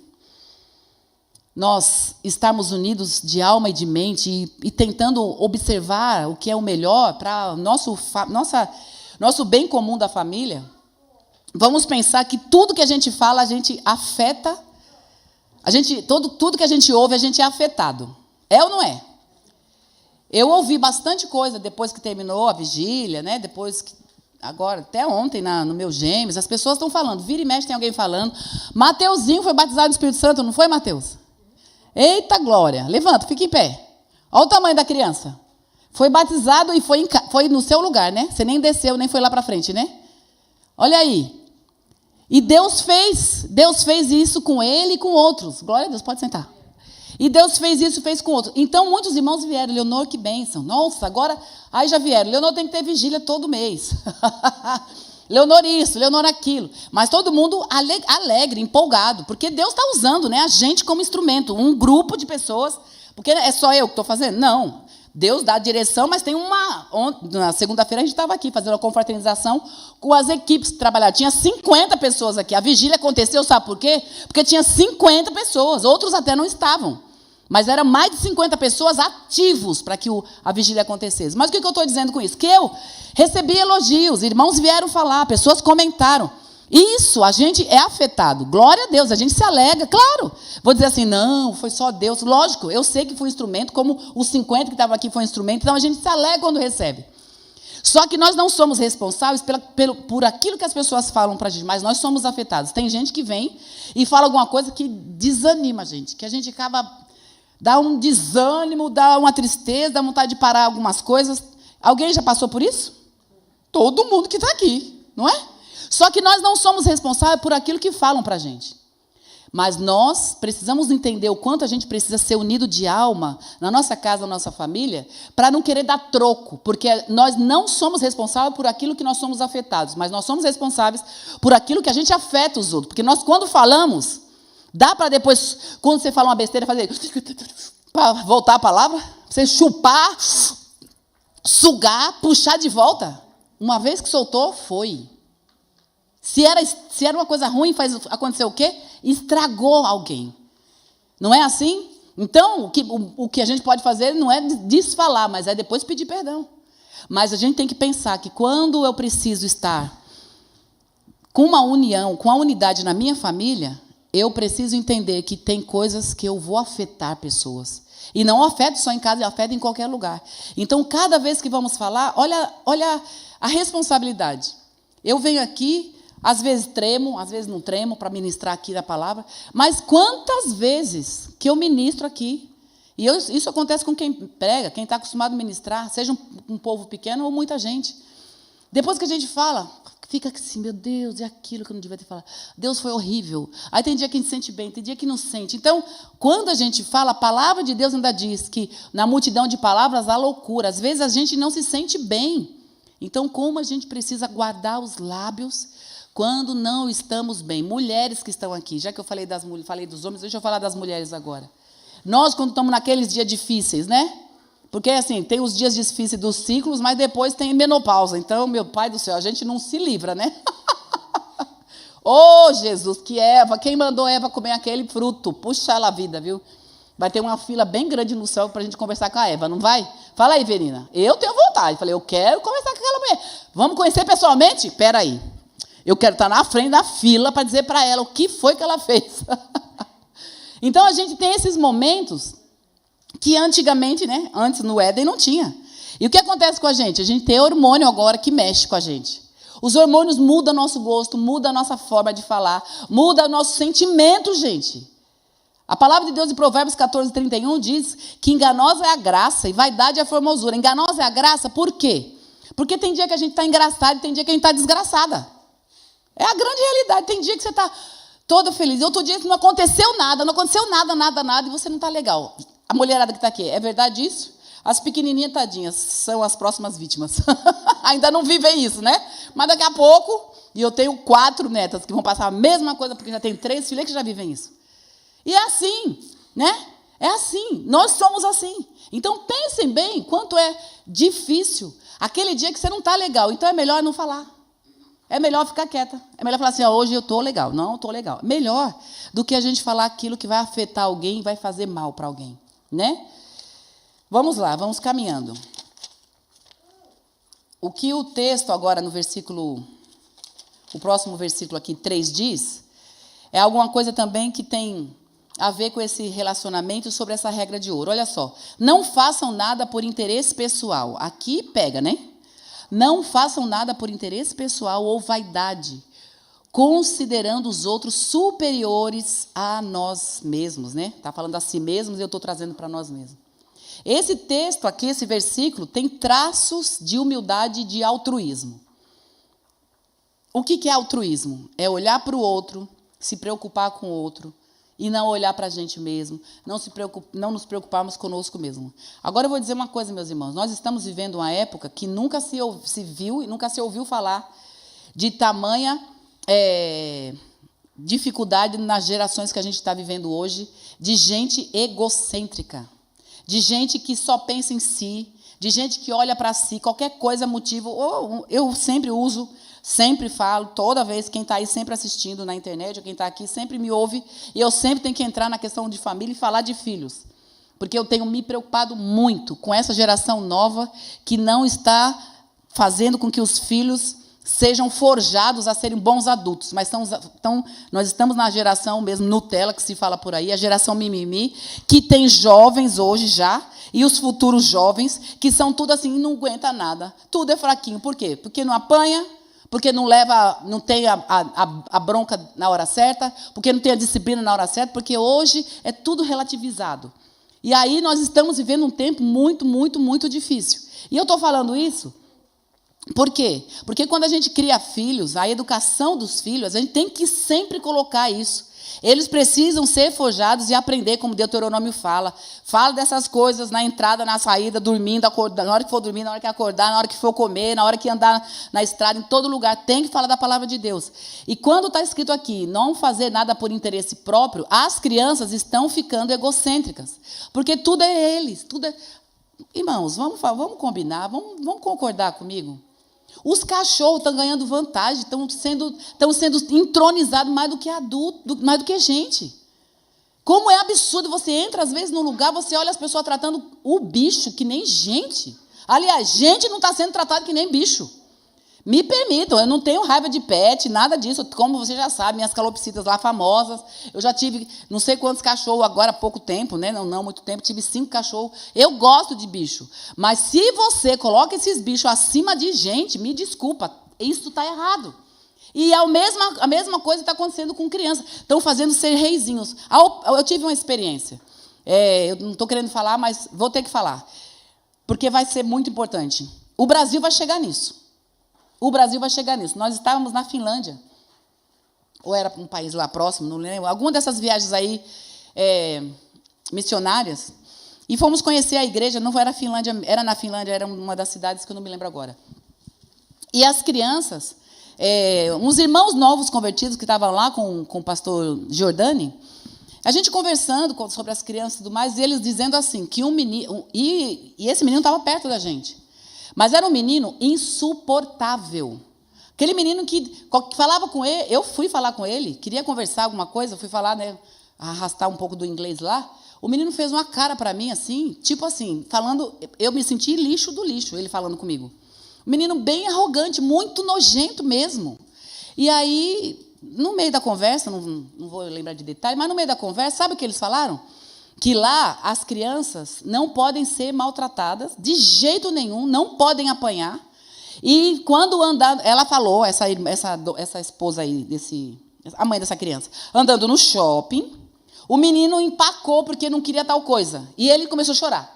nós estarmos unidos de alma e de mente e tentando observar o que é o melhor para nosso bem comum da família, vamos pensar que tudo que a gente fala, a gente afeta, tudo que a gente ouve, a gente é afetado. É ou não é? Eu ouvi bastante coisa depois que terminou a vigília, né? Agora, até ontem, no meu Gêmeos, as pessoas estão falando, vira e mexe tem alguém falando, Mateuzinho foi batizado no Espírito Santo, não foi, Mateus? Eita glória, levanta, fica em pé. Olha o tamanho da criança. Foi batizado e foi no seu lugar, né? Você nem desceu, nem foi lá para frente, né? Olha aí. E Deus fez isso com ele e com outros. Glória a Deus, pode sentar. E Deus fez isso, fez com outros. Então, muitos irmãos vieram. Leonor, que bênção. Nossa, agora... Aí já vieram. Leonor tem que ter vigília todo mês. Leonor isso, Leonor aquilo. Mas todo mundo alegre, empolgado. Porque Deus está usando, né, a gente como instrumento. Um grupo de pessoas. Porque é só eu que estou fazendo? Não. Deus dá a direção, mas tem na segunda-feira a gente estava aqui fazendo uma confraternização com as equipes que trabalharam. Tinha 50 pessoas aqui. A vigília aconteceu, sabe por quê? Porque tinha 50 pessoas. Outros até não estavam. Mas eram mais de 50 pessoas ativos para que a vigília acontecesse. Mas o que eu estou dizendo com isso? Que eu recebi elogios, irmãos vieram falar, pessoas comentaram. Isso, a gente é afetado. Glória a Deus, a gente se alegra, claro. Vou dizer assim, não, foi só Deus. Lógico, eu sei que foi instrumento, como os 50 que estavam aqui foi instrumento, então a gente se alegra quando recebe. Só que nós não somos responsáveis por aquilo que as pessoas falam para a gente, mas nós somos afetados. Tem gente que vem e fala alguma coisa que desanima a gente, que a gente acaba... Dá um desânimo, dá uma tristeza, dá vontade de parar algumas coisas. Alguém já passou por isso? Todo mundo que está aqui, não é? Só que nós não somos responsáveis por aquilo que falam para a gente. Mas nós precisamos entender o quanto a gente precisa ser unido de alma na nossa casa, na nossa família, para não querer dar troco. Porque nós não somos responsáveis por aquilo que nós somos afetados, mas nós somos responsáveis por aquilo que a gente afeta os outros. Porque nós, quando falamos... Dá para depois, quando você fala uma besteira, fazer... Para voltar a palavra? Você chupar, sugar, puxar de volta? Uma vez que soltou, foi. Se era uma coisa ruim, aconteceu o quê? Estragou alguém. Não é assim? Então, o que a gente pode fazer não é desfalar, mas é depois pedir perdão. Mas a gente tem que pensar que quando eu preciso estar com uma união, com a unidade na minha família... Eu preciso entender que tem coisas que eu vou afetar pessoas. E não afeta só em casa, afeta em qualquer lugar. Então, cada vez que vamos falar, olha a responsabilidade. Eu venho aqui, às vezes tremo, às vezes não tremo para ministrar aqui a palavra, mas quantas vezes que eu ministro aqui, e isso acontece com quem prega, quem está acostumado a ministrar, seja um povo pequeno ou muita gente. Depois que a gente fala... Fica assim, meu Deus, é aquilo que eu não devia ter falado. Deus foi horrível. Aí tem dia que a gente sente bem, tem dia que não sente. Então, quando a gente fala, a palavra de Deus ainda diz que na multidão de palavras há loucura. Às vezes a gente não se sente bem. Então, como a gente precisa guardar os lábios quando não estamos bem? Mulheres que estão aqui, já que eu falei dos homens, deixa eu falar das mulheres agora. Nós, quando estamos naqueles dias difíceis, né? Porque, assim, tem os dias difíceis dos ciclos, mas depois tem menopausa. Então, meu pai do céu, a gente não se livra, né? Ô, Jesus, que Eva, quem mandou Eva comer aquele fruto? Puxa ela a vida, viu? Vai ter uma fila bem grande no céu para a gente conversar com a Eva, não vai? Fala aí, Verina. Eu tenho vontade. Falei, eu quero conversar com aquela mulher. Vamos conhecer pessoalmente? Espera aí. Eu quero estar na frente da fila para dizer para ela o que foi que ela fez. Então, a gente tem esses momentos que antigamente, né, antes no Éden não tinha. E o que acontece com a gente? A gente tem hormônio agora que mexe com a gente. Os hormônios mudam nosso gosto, mudam a nossa forma de falar, mudam o nosso sentimento, gente. A palavra de Deus em Provérbios 14:31 diz que enganosa é a graça e vaidade é a formosura. Enganosa é a graça, por quê? Porque tem dia que a gente está engraçado e tem dia que a gente está desgraçada. É a grande realidade. Tem dia que você está toda feliz. Outro dia que não aconteceu nada, nada, e você não está legal. A mulherada que está aqui, é verdade isso? As pequenininhas tadinhas são as próximas vítimas. Ainda não vivem isso, né? Mas daqui a pouco, e eu tenho 4 netas que vão passar a mesma coisa, porque já tem 3 filhas que já vivem isso. E é assim, né? É assim. Nós somos assim. Então, pensem bem quanto é difícil aquele dia que você não está legal. Então, é melhor não falar. É melhor ficar quieta. É melhor falar assim, hoje eu estou legal. Não, eu estou legal. Melhor do que a gente falar aquilo que vai afetar alguém e vai fazer mal para alguém, né? Vamos lá, vamos caminhando. O que o texto agora no versículo, o próximo versículo aqui, 3 diz, é alguma coisa também que tem a ver com esse relacionamento sobre essa regra de ouro. Olha só, não façam nada por interesse pessoal. Aqui pega, né? Não façam nada por interesse pessoal ou vaidade, considerando os outros superiores a nós mesmos, né? Está falando a si mesmos e eu estou trazendo para nós mesmos. Esse texto aqui, esse versículo, tem traços de humildade e de altruísmo. O que é altruísmo? É olhar para o outro, se preocupar com o outro, e não olhar para a gente mesmo, não nos preocuparmos conosco mesmo. Agora eu vou dizer uma coisa, meus irmãos. Nós estamos vivendo uma época que nunca se viu e nunca se ouviu falar de tamanha dificuldade nas gerações que a gente está vivendo hoje, de gente egocêntrica, de gente que só pensa em si, de gente que olha para si, qualquer coisa, motivo. Eu sempre falo, toda vez, quem está aí sempre assistindo na internet, ou quem está aqui sempre me ouve, e eu sempre tenho que entrar na questão de família e falar de filhos. Porque eu tenho me preocupado muito com essa geração nova que não está fazendo com que os filhos sejam forjados a serem bons adultos. Mas nós estamos na geração mesmo Nutella, que se fala por aí, a geração mimimi, que tem jovens hoje já, e os futuros jovens, que são tudo assim, não aguenta nada. Tudo é fraquinho. Por quê? Porque não apanha, porque não tem a bronca na hora certa, porque não tem a disciplina na hora certa, porque hoje é tudo relativizado. E aí nós estamos vivendo um tempo muito, muito, muito difícil. E eu estou falando isso por quê? Porque quando a gente cria filhos, a educação dos filhos, a gente tem que sempre colocar isso. Eles precisam ser forjados e aprender, como Deuteronômio fala. Fala dessas coisas na entrada, na saída, dormindo, acordando, na hora que for dormir, na hora que acordar, na hora que for comer, na hora que andar na estrada, em todo lugar. Tem que falar da palavra de Deus. E quando está escrito aqui, não fazer nada por interesse próprio, as crianças estão ficando egocêntricas. Porque tudo é eles. Tudo é... Irmãos, vamos combinar, vamos concordar comigo? Os cachorros estão ganhando vantagem, estão sendo entronizados mais do que adulto, mais do que gente. Como é absurdo, você entra às vezes num lugar, você olha as pessoas tratando o bicho que nem gente. Aliás, gente não está sendo tratada que nem bicho. Me permitam, eu não tenho raiva de pet, nada disso. Como você já sabe, minhas calopsitas lá famosas. Eu já tive não sei quantos cachorros agora há pouco tempo, né? Não muito tempo, tive 5 cachorros. Eu gosto de bicho. Mas se você coloca esses bichos acima de gente, me desculpa, isso está errado. E a mesma coisa está acontecendo com crianças. Estão fazendo ser reizinhos. Eu tive uma experiência. Eu não estou querendo falar, mas vou ter que falar. Porque vai ser muito importante. O Brasil vai chegar nisso. O Brasil vai chegar nisso. Nós estávamos na Finlândia, ou era um país lá próximo, não lembro, alguma dessas viagens aí missionárias, e fomos conhecer a igreja, não era Finlândia, era na Finlândia, era uma das cidades que eu não me lembro agora. E as crianças, uns irmãos novos convertidos que estavam lá com o pastor Giordani, A gente conversando sobre as crianças e tudo mais, e eles dizendo assim, que um menino... E esse menino estava perto da gente. Mas era um menino insuportável. Aquele menino que falava com ele, eu fui falar com ele, queria conversar alguma coisa, fui falar, né, arrastar um pouco do inglês lá. O menino fez uma cara para mim assim, tipo assim, falando, eu me senti lixo do lixo, ele falando comigo. Um menino bem arrogante, muito nojento mesmo. E aí, no meio da conversa, não vou lembrar de detalhe, mas no meio da conversa, sabe o que eles falaram? Que lá as crianças não podem ser maltratadas, de jeito nenhum, não podem apanhar. E quando andar, ela falou, essa esposa aí, a mãe dessa criança, andando no shopping, o menino empacou porque não queria tal coisa. E ele começou a chorar.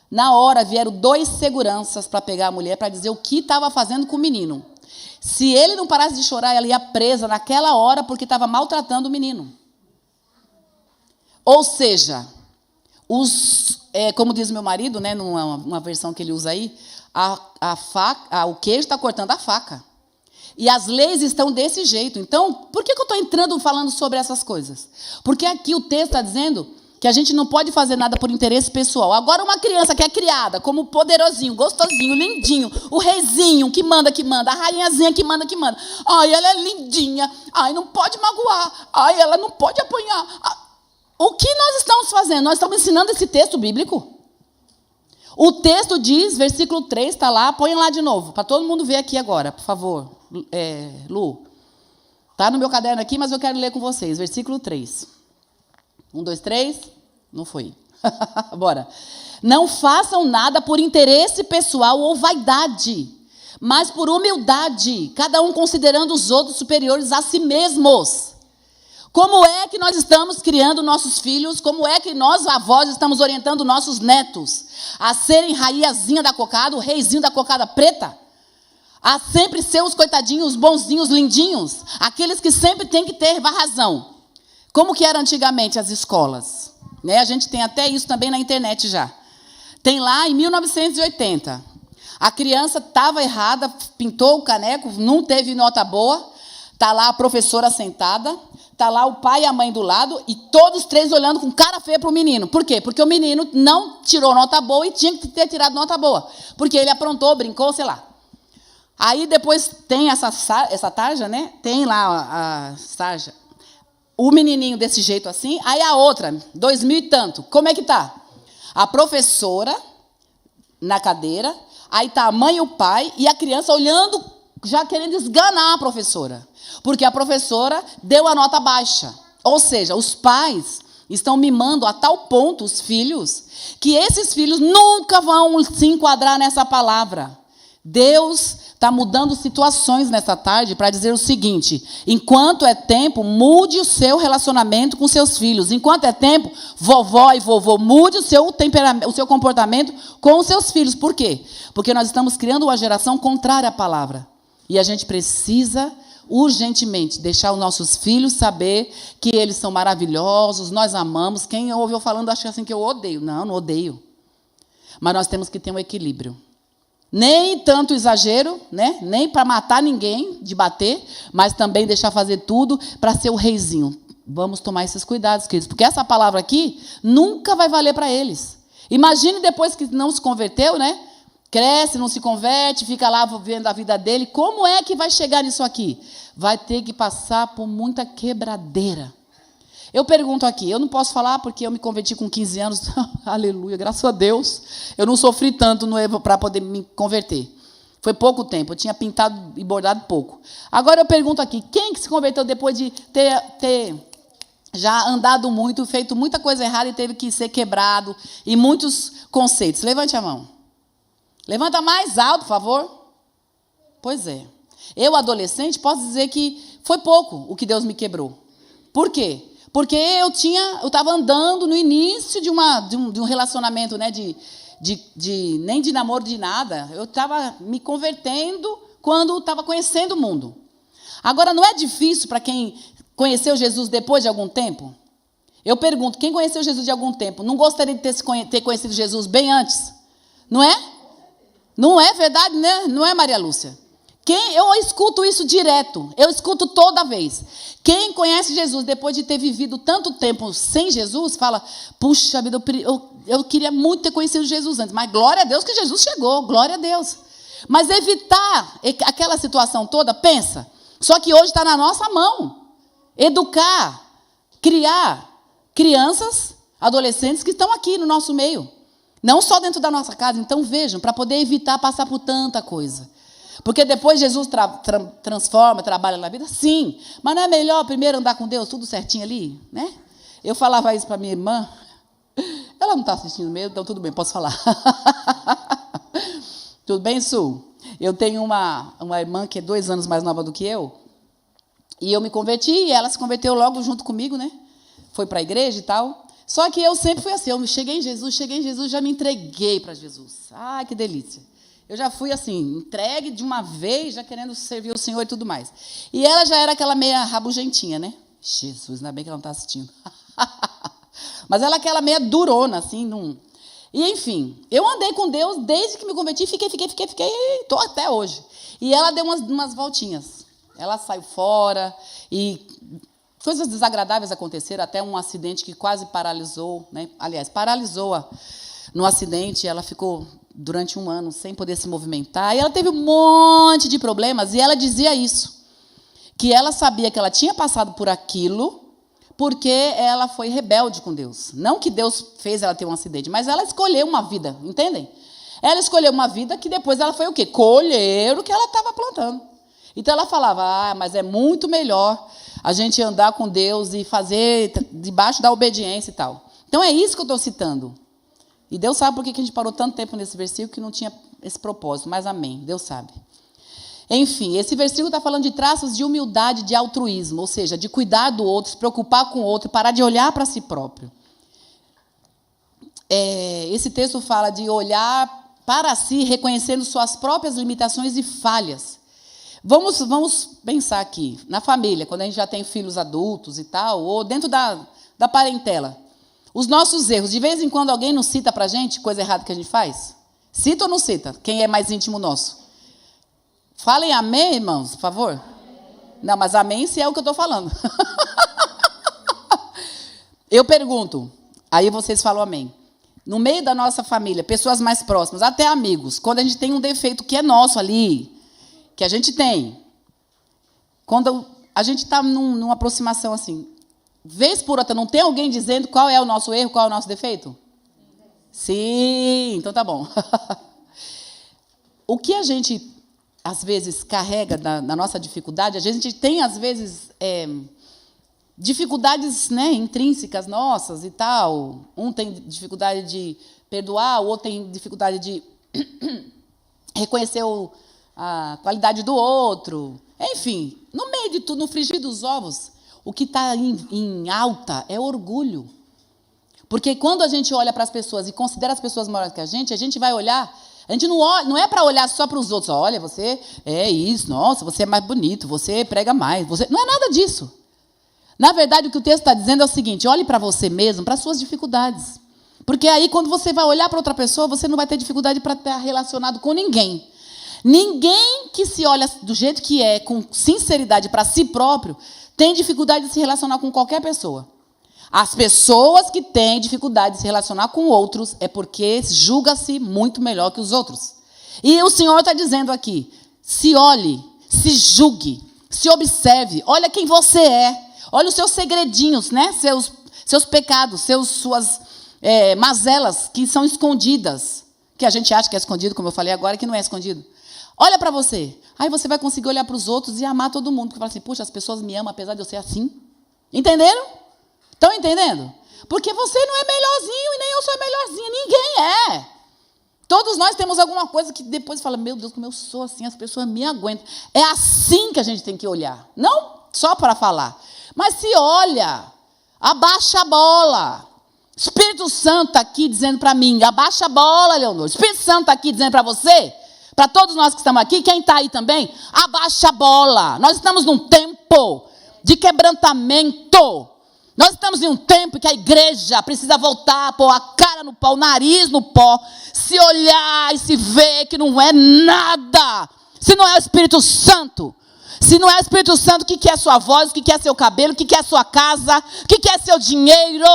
Na hora vieram 2 seguranças para pegar a mulher, para dizer o que estava fazendo com o menino. Se ele não parasse de chorar, ela ia presa naquela hora porque estava maltratando o menino. Ou seja, como diz meu marido, né, numa versão que ele usa aí, o queijo está cortando a faca. E as leis estão desse jeito. Então, por que eu estou entrando falando sobre essas coisas? Porque aqui o texto está dizendo que a gente não pode fazer nada por interesse pessoal. Agora, uma criança que é criada como poderosinho, gostosinho, lindinho, o reizinho que manda, a rainhazinha que manda. Ai, ela é lindinha. Ai, não pode magoar. Ai, ela não pode apanhar. O que nós estamos fazendo? Nós estamos ensinando esse texto bíblico. O texto diz, versículo 3, está lá, põe lá de novo, para todo mundo ver aqui agora, por favor. Lu, está no meu caderno aqui, mas eu quero ler com vocês. Versículo 3. 1, 2, 3. Não foi. Bora. Não façam nada por interesse pessoal ou vaidade, mas por humildade, cada um considerando os outros superiores a si mesmos. Como é que nós estamos criando nossos filhos? Como é que nós, avós, estamos orientando nossos netos a serem rainhazinha da cocada, o reizinho da cocada preta? A sempre ser os coitadinhos, bonzinhos, lindinhos? Aqueles que sempre têm que ter razão. Como que era antigamente as escolas? Né? A gente tem até isso também na internet já. Tem lá em 1980. A criança estava errada, pintou o caneco, não teve nota boa. Está lá a professora sentada, está lá o pai e a mãe do lado, e todos 3 olhando com cara feia para o menino. Por quê? Porque o menino não tirou nota boa e tinha que ter tirado nota boa. Porque ele aprontou, brincou, sei lá. Aí depois tem essa tarja, né? Tem lá a tarja. O menininho desse jeito assim. Aí a outra, 2000 e tanto. Como é que tá? A professora na cadeira, aí está a mãe e o pai, e a criança olhando, já querendo esganar a professora. Porque a professora deu a nota baixa. Ou seja, os pais estão mimando a tal ponto os filhos, que esses filhos nunca vão se enquadrar nessa palavra. Deus está mudando situações nessa tarde para dizer o seguinte: enquanto é tempo, mude o seu relacionamento com seus filhos. Enquanto é tempo, vovó e vovô, mude o seu temperamento, o seu comportamento com os seus filhos. Por quê? Porque nós estamos criando uma geração contrária à palavra. E a gente precisa urgentemente deixar os nossos filhos saber que eles são maravilhosos, nós amamos. Quem ouve eu falando acha assim que eu odeio. Não odeio. Mas nós temos que ter um equilíbrio. Nem tanto exagero, né? Nem para matar ninguém, de bater, mas também deixar fazer tudo para ser o reizinho. Vamos tomar esses cuidados, queridos, porque essa palavra aqui nunca vai valer para eles. Imagine depois que não se converteu, né? Cresce, não se converte, fica lá vivendo a vida dele. Como é que vai chegar nisso aqui? Vai ter que passar por muita quebradeira. Eu pergunto aqui, eu não posso falar porque eu me converti com 15 anos, aleluia, graças a Deus, eu não sofri tanto para poder me converter. Foi pouco tempo, eu tinha pintado e bordado pouco. Agora eu pergunto aqui, quem que se converteu depois de ter já andado muito, feito muita coisa errada e teve que ser quebrado em muitos conceitos? Levante a mão. Levanta mais alto, por favor. Pois é. Eu, adolescente, posso dizer que foi pouco o que Deus me quebrou. Por quê? Porque eu estava andando no início de um relacionamento, né, nem de namoro, de nada. Eu estava me convertendo quando estava conhecendo o mundo. Agora, não é difícil para quem conheceu Jesus depois de algum tempo? Eu pergunto, quem conheceu Jesus de algum tempo, não gostaria de ter conhecido Jesus bem antes? Não é? Não é verdade, né? Não é, Maria Lúcia? Eu escuto isso direto, eu escuto toda vez. Quem conhece Jesus, depois de ter vivido tanto tempo sem Jesus, fala, puxa vida, eu queria muito ter conhecido Jesus antes, mas glória a Deus que Jesus chegou, glória a Deus. Mas evitar aquela situação toda, pensa, só que hoje está na nossa mão. Educar, criar crianças, adolescentes que estão aqui no nosso meio. Não só dentro da nossa casa. Então vejam, para poder evitar passar por tanta coisa. Porque depois Jesus transforma, trabalha na vida, sim. Mas não é melhor primeiro andar com Deus tudo certinho ali, né? Eu falava isso para minha irmã. Ela não está assistindo mesmo, então tudo bem, posso falar. Tudo bem, Su? Eu tenho uma irmã que é 2 anos mais nova do que eu. E eu me converti e ela se converteu logo junto comigo, né? Foi para a igreja e tal. Só que eu sempre fui assim, eu cheguei em Jesus, já me entreguei para Jesus. Ai, que delícia. Eu já fui assim, entregue de uma vez, já querendo servir o Senhor e tudo mais. E ela já era aquela meia rabugentinha, né? Jesus, ainda bem que ela não está assistindo. Mas ela é aquela meia durona, assim. Não... E, enfim, eu andei com Deus desde que me converti, fiquei, estou até hoje. E ela deu umas voltinhas. Ela saiu fora e coisas desagradáveis aconteceram, até um acidente que quase paralisou, né? Aliás, paralisou-a no acidente, ela ficou durante 1 ano sem poder se movimentar, e ela teve um monte de problemas, e ela dizia isso, que ela sabia que ela tinha passado por aquilo, porque ela foi rebelde com Deus. Não que Deus fez ela ter um acidente, mas ela escolheu uma vida, entendem? Ela escolheu uma vida que depois ela foi o quê? Colher o que ela estava plantando. Então ela falava, mas é muito melhor a gente andar com Deus e fazer debaixo da obediência e tal. Então é isso que eu estou citando. E Deus sabe por que a gente parou tanto tempo nesse versículo que não tinha esse propósito, mas amém, Deus sabe. Enfim, esse versículo está falando de traços de humildade, de altruísmo, ou seja, de cuidar do outro, se preocupar com o outro, parar de olhar para si próprio. Esse texto fala de olhar para si, reconhecendo suas próprias limitações e falhas. Vamos pensar aqui, na família, quando a gente já tem filhos adultos e tal, ou dentro da parentela. Os nossos erros, de vez em quando alguém nos cita para a gente coisa errada que a gente faz? Cita ou não cita? Quem é mais íntimo nosso? Falem amém, irmãos, por favor. Amém. Não, mas amém se é o que eu estou falando. Eu pergunto, aí vocês falam amém. No meio da nossa família, pessoas mais próximas, até amigos, quando a gente tem um defeito que é nosso ali, que a gente tem, quando a gente está numa aproximação assim, vez por outra, não tem alguém dizendo qual é o nosso erro, qual é o nosso defeito? Sim, então tá bom. O que a gente, às vezes, carrega na nossa dificuldade, a gente tem, às vezes, dificuldades, né, intrínsecas nossas e tal. Um tem dificuldade de perdoar, o outro tem dificuldade de reconhecer a qualidade do outro. Enfim, no meio de tudo, no frigir dos ovos, o que está em alta é orgulho. Porque quando a gente olha para as pessoas e considera as pessoas maiores que a gente vai olhar, a gente não é para olhar só para os outros. Olha, você é isso, nossa, você é mais bonito, você prega mais. Não é nada disso. Na verdade, o que o texto está dizendo é o seguinte, olhe para você mesmo, para as suas dificuldades. Porque aí, quando você vai olhar para outra pessoa, você não vai ter dificuldade para estar relacionado com ninguém. Ninguém que se olha do jeito que é, com sinceridade para si próprio, tem dificuldade de se relacionar com qualquer pessoa. As pessoas que têm dificuldade de se relacionar com outros é porque julga-se muito melhor que os outros. E o Senhor está dizendo aqui, se olhe, se julgue, se observe, olha quem você é, olha os seus segredinhos, né? seus pecados, suas mazelas que são escondidas, que a gente acha que é escondido, como eu falei agora, que não é escondido. Olha para você. Aí você vai conseguir olhar para os outros e amar todo mundo. Porque fala assim, puxa, as pessoas me amam apesar de eu ser assim. Entenderam? Estão entendendo? Porque você não é melhorzinho e nem eu sou melhorzinha. Ninguém é. Todos nós temos alguma coisa que depois fala, meu Deus, como eu sou assim, as pessoas me aguentam. É assim que a gente tem que olhar. Não só para falar. Mas se olha, abaixa a bola. Espírito Santo está aqui dizendo para mim, abaixa a bola, Leonor. Espírito Santo está aqui dizendo para você... Para todos nós que estamos aqui, quem está aí também, abaixa a bola. Nós estamos num tempo de quebrantamento. Nós estamos em um tempo que a igreja precisa voltar, pôr a cara no pó, o nariz no pó, se olhar e se ver que não é nada. Se não é o Espírito Santo. Se não é o Espírito Santo, o que é sua voz, o que é seu cabelo, o que é sua casa, o que é seu dinheiro,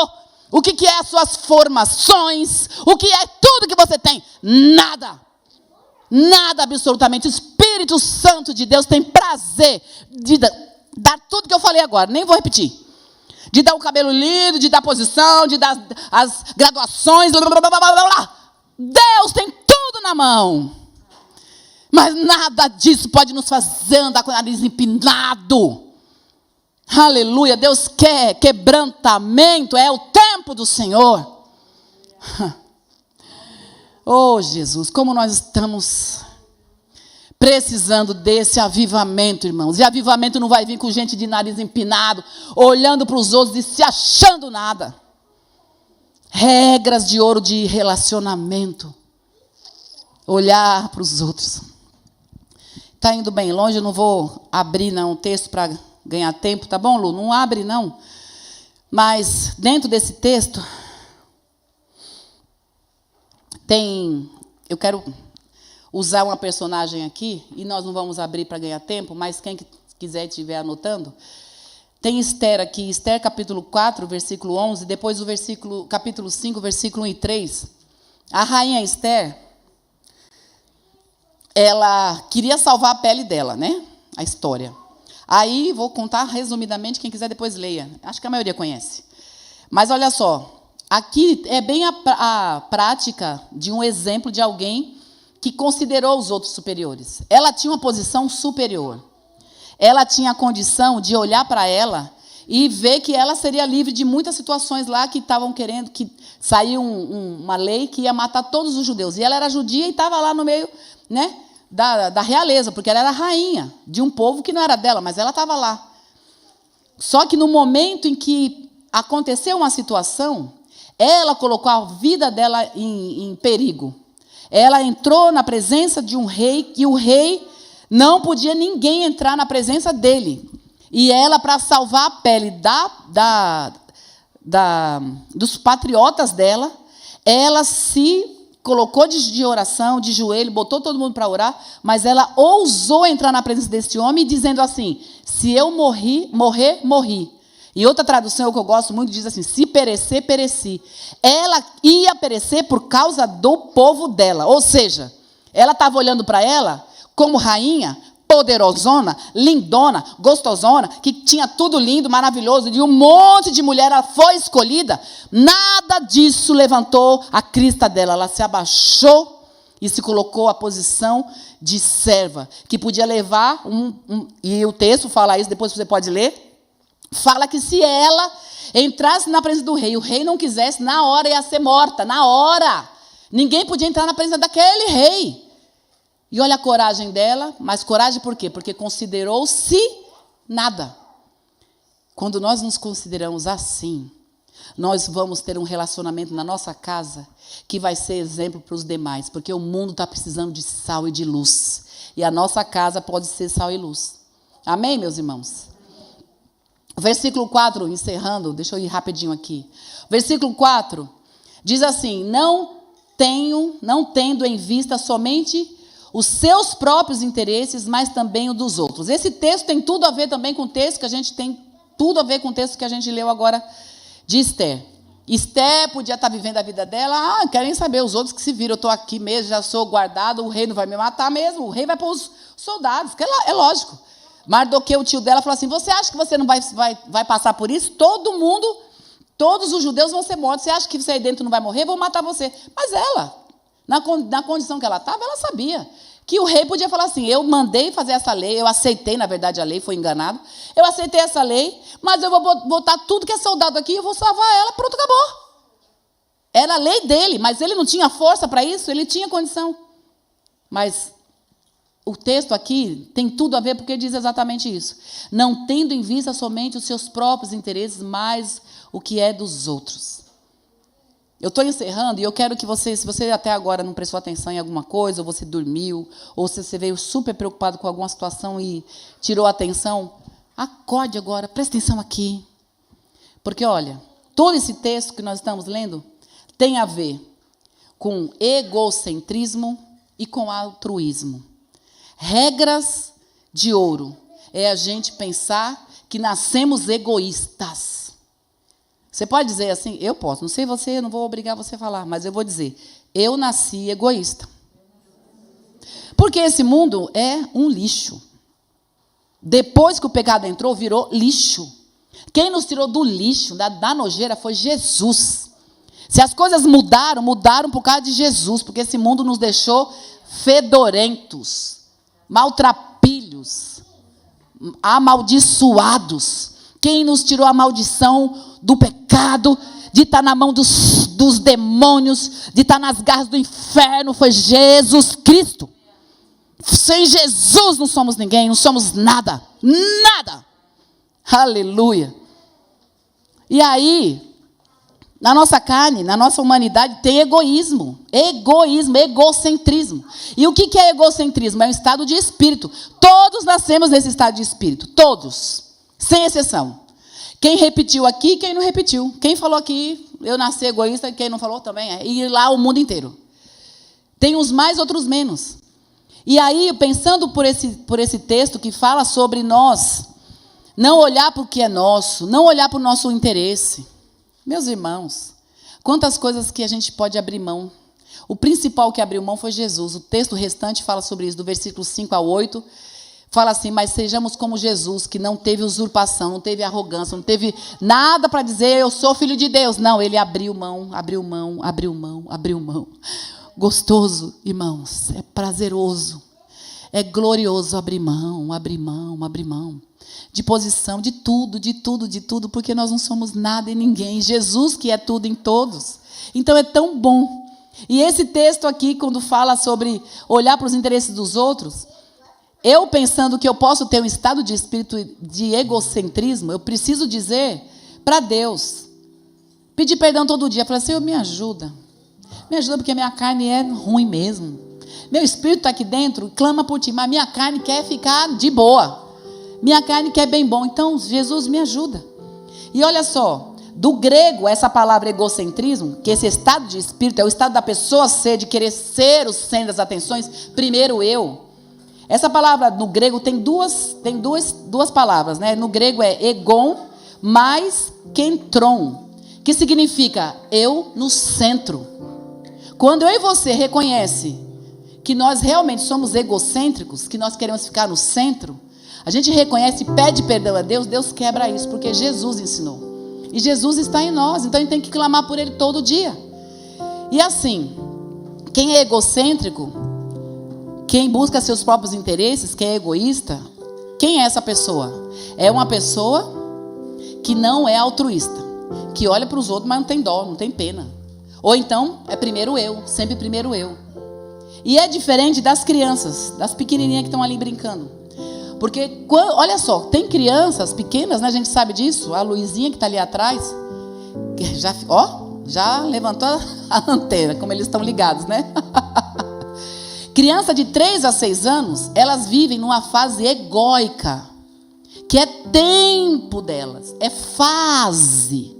o que é as suas formações, o que é tudo que você tem? Nada. Nada absolutamente. O Espírito Santo de Deus tem prazer de dar tudo que eu falei agora, nem vou repetir. De dar o cabelo lindo, de dar posição, de dar as graduações, blá, blá, blá, blá, blá. Deus tem tudo na mão. Mas nada disso pode nos fazer andar com o nariz empinado. Aleluia. Deus quer quebrantamento. É o tempo do Senhor. Oh, Jesus, como nós estamos precisando desse avivamento, irmãos. E avivamento não vai vir com gente de nariz empinado, olhando para os outros e se achando nada. Regras de ouro de relacionamento. Olhar para os outros. Está indo bem longe, eu não vou abrir não, o texto para ganhar tempo, tá bom, Lu? Não abre não. Mas dentro desse texto, eu quero usar uma personagem aqui, e nós não vamos abrir para ganhar tempo, mas quem quiser estiver anotando, tem Esther aqui, Esther capítulo 4, versículo 11, depois o capítulo 5, versículo 1 e 3. A rainha Esther, ela queria salvar a pele dela, né? A história. Aí, vou contar resumidamente, quem quiser depois leia. Acho que a maioria conhece. Mas olha só, aqui é bem a prática de um exemplo de alguém que considerou os outros superiores. Ela tinha uma posição superior. Ela tinha a condição de olhar para ela e ver que ela seria livre de muitas situações lá que estavam querendo, que saiu uma lei que ia matar todos os judeus. E ela era judia e estava lá no meio, né, da realeza, porque ela era rainha de um povo que não era dela, mas ela estava lá. Só que no momento em que aconteceu uma situação, ela colocou a vida dela em perigo. Ela entrou na presença de um rei, e o rei não podia ninguém entrar na presença dele. E ela, para salvar a pele dos patriotas dela, ela se colocou de oração, de joelho, botou todo mundo para orar, mas ela ousou entrar na presença desse homem, dizendo assim: se eu morrer, morri. E outra tradução que eu gosto muito diz assim: se perecer, pereci. Ela ia perecer por causa do povo dela. Ou seja, ela estava olhando para ela como rainha, poderosona, lindona, gostosona, que tinha tudo lindo, maravilhoso, e um monte de mulher, ela foi escolhida. Nada disso levantou a crista dela. Ela se abaixou e se colocou à posição de serva, que podia levar e o texto fala isso, depois você pode ler. Fala que se ela entrasse na presença do rei, o rei não quisesse, na hora ia ser morta, na hora. Ninguém podia entrar na presença daquele rei. E olha a coragem dela, mas coragem por quê? Porque considerou-se nada. Quando nós nos consideramos assim, nós vamos ter um relacionamento na nossa casa que vai ser exemplo para os demais, porque o mundo está precisando de sal e de luz. E a nossa casa pode ser sal e luz. Amém, meus irmãos? Versículo 4, encerrando, deixa eu ir rapidinho aqui. Versículo 4 diz assim: não tendo em vista somente os seus próprios interesses, mas também o dos outros. Esse texto tem tudo a ver também com o texto que a gente leu agora de Esther. Esther podia estar vivendo a vida dela, querem saber os outros que se viram, eu estou aqui mesmo, já sou guardado, o rei não vai me matar mesmo, o rei vai pôr os soldados, que é lógico. Mardoqueu, o tio dela, falou assim: você acha que você não vai passar por isso? Todos os judeus vão ser mortos, você acha que você aí dentro não vai morrer? Vão matar você. Mas ela, na condição que ela estava, ela sabia que o rei podia falar assim: eu mandei fazer essa lei, eu aceitei, na verdade, a lei, foi enganado, eu aceitei essa lei, mas eu vou botar tudo que é soldado aqui, eu vou salvar ela, pronto, acabou. Era a lei dele, mas ele não tinha força para isso, ele tinha condição. Mas o texto aqui tem tudo a ver, porque diz exatamente isso. Não tendo em vista somente os seus próprios interesses, mas o que é dos outros. Eu estou encerrando e eu quero que você, se você até agora não prestou atenção em alguma coisa, ou você dormiu, ou se você veio super preocupado com alguma situação e tirou a atenção, acorde agora, preste atenção aqui. Porque, olha, todo esse texto que nós estamos lendo tem a ver com egocentrismo e com altruísmo. regras de ouro. É a gente pensar que nascemos egoístas. Você pode dizer assim, eu posso, não sei você, eu não vou obrigar você a falar, mas eu vou dizer, eu nasci egoísta. Porque esse mundo é um lixo. Depois que o pecado entrou, virou lixo. Quem nos tirou do lixo, da nojeira, foi Jesus. Se as coisas mudaram, mudaram por causa de Jesus, porque esse mundo nos deixou fedorentos, maltrapilhos, amaldiçoados. Quem nos tirou a maldição do pecado, de estar na mão dos demônios, de estar nas garras do inferno, foi Jesus Cristo. Sem Jesus não somos ninguém, não somos nada. Nada. Aleluia. E aí, na nossa carne, na nossa humanidade, tem egoísmo. Egoísmo, egocentrismo. E o que é egocentrismo? É um estado de espírito. Todos nascemos nesse estado de espírito. Todos. Sem exceção. Quem repetiu aqui, quem não repetiu. Quem falou aqui, eu nasci egoísta, quem não falou também é. E lá o mundo inteiro. Tem uns mais, outros menos. E aí, pensando por esse texto que fala sobre nós, não olhar para o que é nosso, não olhar para o nosso interesse. Meus irmãos, quantas coisas que a gente pode abrir mão. O principal que abriu mão foi Jesus. O texto restante fala sobre isso, do versículo 5 ao 8. Fala assim, mas sejamos como Jesus, que não teve usurpação, não teve arrogância, não teve nada para dizer, eu sou filho de Deus. Não, ele abriu mão, abriu mão, abriu mão, abriu mão. Gostoso, irmãos, é prazeroso, é glorioso abrir mão, abrir mão, abrir mão. De posição, de tudo, de tudo, de tudo, porque nós não somos nada e ninguém. Jesus que é tudo em todos. Então é tão bom. E esse texto aqui, quando fala sobre olhar para os interesses dos outros, eu pensando que eu posso ter um estado de espírito de egocentrismo, eu preciso dizer para Deus, pedir perdão todo dia, falar, Senhor, me ajuda porque a minha carne é ruim mesmo. Meu espírito está aqui dentro, clama por ti, mas minha carne quer ficar de boa. Minha carne quer bem bom. Então, Jesus, me ajuda. E olha só, do grego, essa palavra egocentrismo, que esse estado de espírito é o estado da pessoa ser, de querer ser o centro das atenções, primeiro eu. Essa palavra no grego tem duas palavras, né? No grego é egon mais kentron, que significa eu no centro. Quando eu e você reconhece que nós realmente somos egocêntricos, que nós queremos ficar no centro, a gente reconhece e pede perdão a Deus, Deus quebra isso, porque Jesus ensinou. E Jesus está em nós, então a gente tem que clamar por Ele todo dia. E assim, quem é egocêntrico, quem busca seus próprios interesses, quem é egoísta, quem é essa pessoa? É uma pessoa que não é altruísta, que olha para os outros, mas não tem dó, não tem pena. Ou então, é primeiro eu, sempre primeiro eu. E é diferente das crianças, das pequenininhas que estão ali brincando. Porque, olha só, tem crianças pequenas, né, a gente sabe disso, a Luizinha que está ali atrás, que já levantou a antena, como eles estão ligados, né? Criança de 3 a 6 anos, elas vivem numa fase egóica, que é tempo delas, é fase.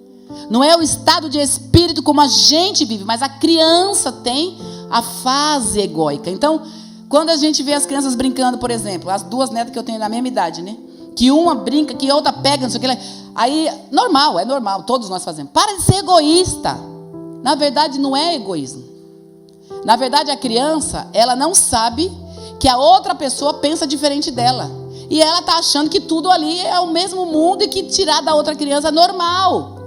Não é o estado de espírito como a gente vive, mas a criança tem a fase egóica. Então, quando a gente vê as crianças brincando, por exemplo, as duas netas que eu tenho na mesma idade, né? Que uma brinca, que a outra pega, não sei o que. Aí, é normal, todos nós fazemos. Para de ser egoísta. Na verdade, não é egoísmo. Na verdade, a criança, ela não sabe que a outra pessoa pensa diferente dela. E ela está achando que tudo ali é o mesmo mundo e que tirar da outra criança é normal.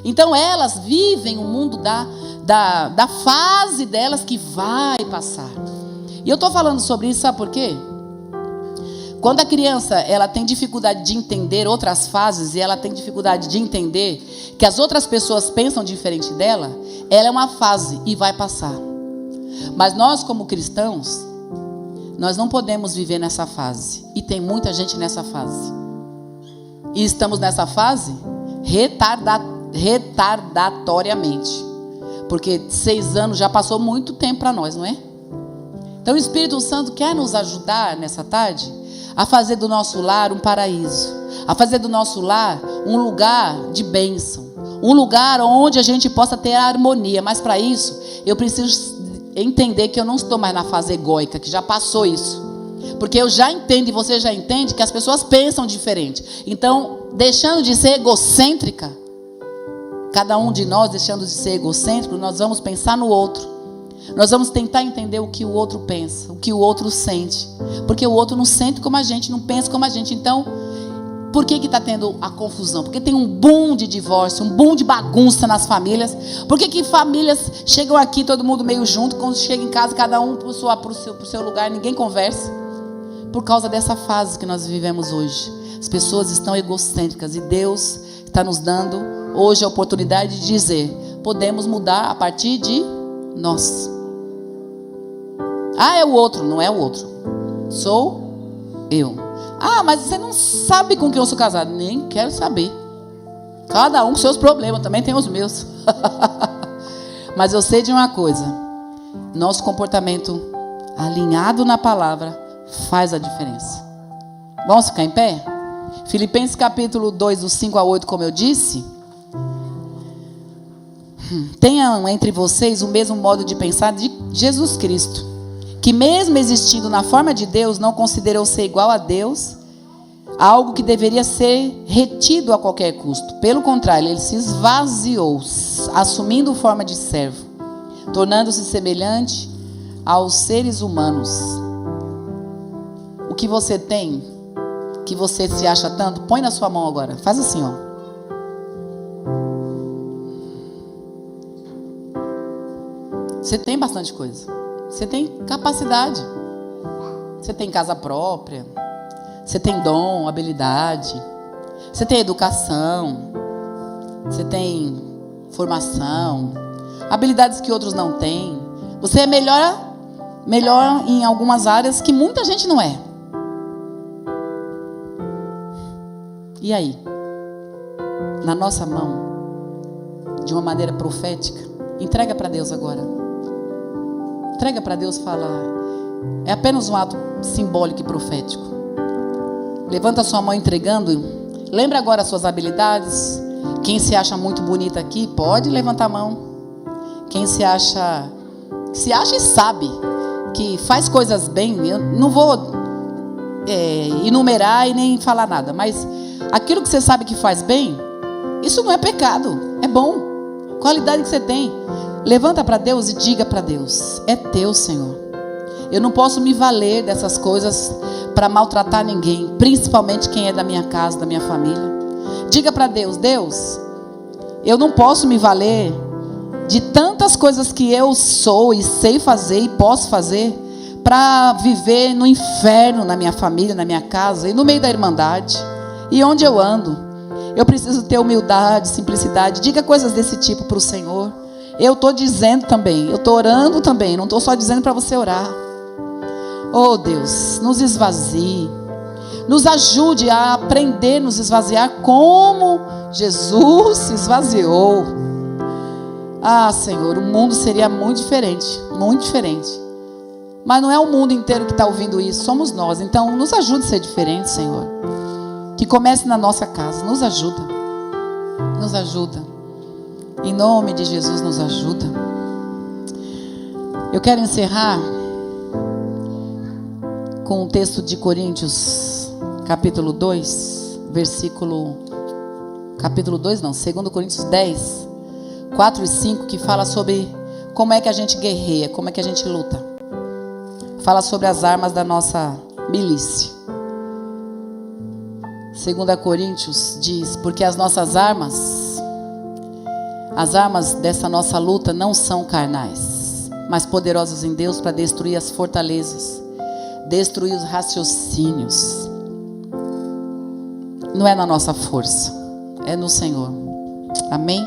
Então, elas vivem o mundo da fase delas que vai passar. E eu estou falando sobre isso, sabe por quê? Quando a criança ela tem dificuldade de entender outras fases e ela tem dificuldade de entender que as outras pessoas pensam diferente dela, ela é uma fase e vai passar. Mas nós, como cristãos, nós não podemos viver nessa fase. E tem muita gente nessa fase. E estamos nessa fase retardatoriamente. Porque 6 anos já passou muito tempo para nós, não é? Então o Espírito Santo quer nos ajudar nessa tarde a fazer do nosso lar um paraíso, a fazer do nosso lar um lugar de bênção, um lugar onde a gente possa ter a harmonia. Mas para isso eu preciso entender que eu não estou mais na fase egóica, que já passou isso. Porque eu já entendo e você já entende que as pessoas pensam diferente. Então, deixando de ser egocêntrica, cada um de nós deixando de ser egocêntrico, nós vamos pensar no outro. Nós vamos tentar entender o que o outro pensa, o que o outro sente. Porque o outro não sente como a gente, não pensa como a gente. Então, por que está tendo a confusão? Porque tem um boom de divórcio, um boom de bagunça nas famílias. Por que famílias chegam aqui, todo mundo meio junto, quando chega em casa, cada um para o seu lugar, ninguém conversa? Por causa dessa fase que nós vivemos hoje. As pessoas estão egocêntricas e Deus está nos dando hoje a oportunidade de dizer: podemos mudar a partir de nós. Ah, é o outro. Não é o outro. Sou eu. Ah, mas você não sabe com quem eu sou casado. Nem quero saber. Cada um com seus problemas. Eu também tenho os meus. Mas eu sei de uma coisa. Nosso comportamento alinhado na palavra faz a diferença. Vamos ficar em pé? Filipenses capítulo 2, do 5 a 8, como eu disse. Tenham entre vocês o mesmo modo de pensar de Jesus Cristo, que mesmo existindo na forma de Deus, não considerou ser igual a Deus algo que deveria ser retido a qualquer custo. Pelo contrário, ele se esvaziou, assumindo forma de servo, tornando-se semelhante aos seres humanos. O que você tem, que você se acha tanto, põe na sua mão agora. Faz assim, ó. Você tem bastante coisa. Você tem capacidade. Você tem casa própria. Você tem dom, habilidade. Você tem educação. Você tem formação. Habilidades que outros não têm. Você é melhor em algumas áreas que muita gente não é. E aí? Na nossa mão, de uma maneira profética, entrega para Deus agora. Entrega para Deus falar. É apenas um ato simbólico e profético. Levanta sua mão entregando. Lembra agora as suas habilidades. Quem se acha muito bonita aqui, pode levantar a mão. Quem se acha e sabe que faz coisas bem, eu não vou enumerar e nem falar nada, mas aquilo que você sabe que faz bem, isso não é pecado, é bom. Qualidade que você tem. Levanta para Deus e diga para Deus: é teu, Senhor. Eu não posso me valer dessas coisas para maltratar ninguém, principalmente quem é da minha casa, da minha família. Diga para Deus: Deus, eu não posso me valer de tantas coisas que eu sou e sei fazer e posso fazer para viver no inferno na minha família, na minha casa e no meio da irmandade e onde eu ando. Eu preciso ter humildade, simplicidade. Diga coisas desse tipo para o Senhor. Eu estou dizendo também, eu estou orando também, não estou só dizendo para você orar. Oh Deus, nos esvazie, nos ajude a aprender a nos esvaziar como Jesus se esvaziou. Ah, Senhor, o mundo seria muito diferente, muito diferente. Mas não é o mundo inteiro que está ouvindo isso, somos nós. Então nos ajude a ser diferente, Senhor. Que comece na nossa casa, nos ajuda, nos ajuda. Em nome de Jesus, nos ajuda. Eu quero encerrar com o texto de Coríntios, capítulo 2, capítulo 2 não, 2 Coríntios 10, 4 e 5, que fala sobre como é que a gente guerreia, como é que a gente luta. Fala sobre as armas da nossa milícia. 2 Coríntios diz: porque as nossas armas dessa nossa luta não são carnais, mas poderosas em Deus para destruir as fortalezas, destruir os raciocínios. Não é na nossa força, é no Senhor. Amém?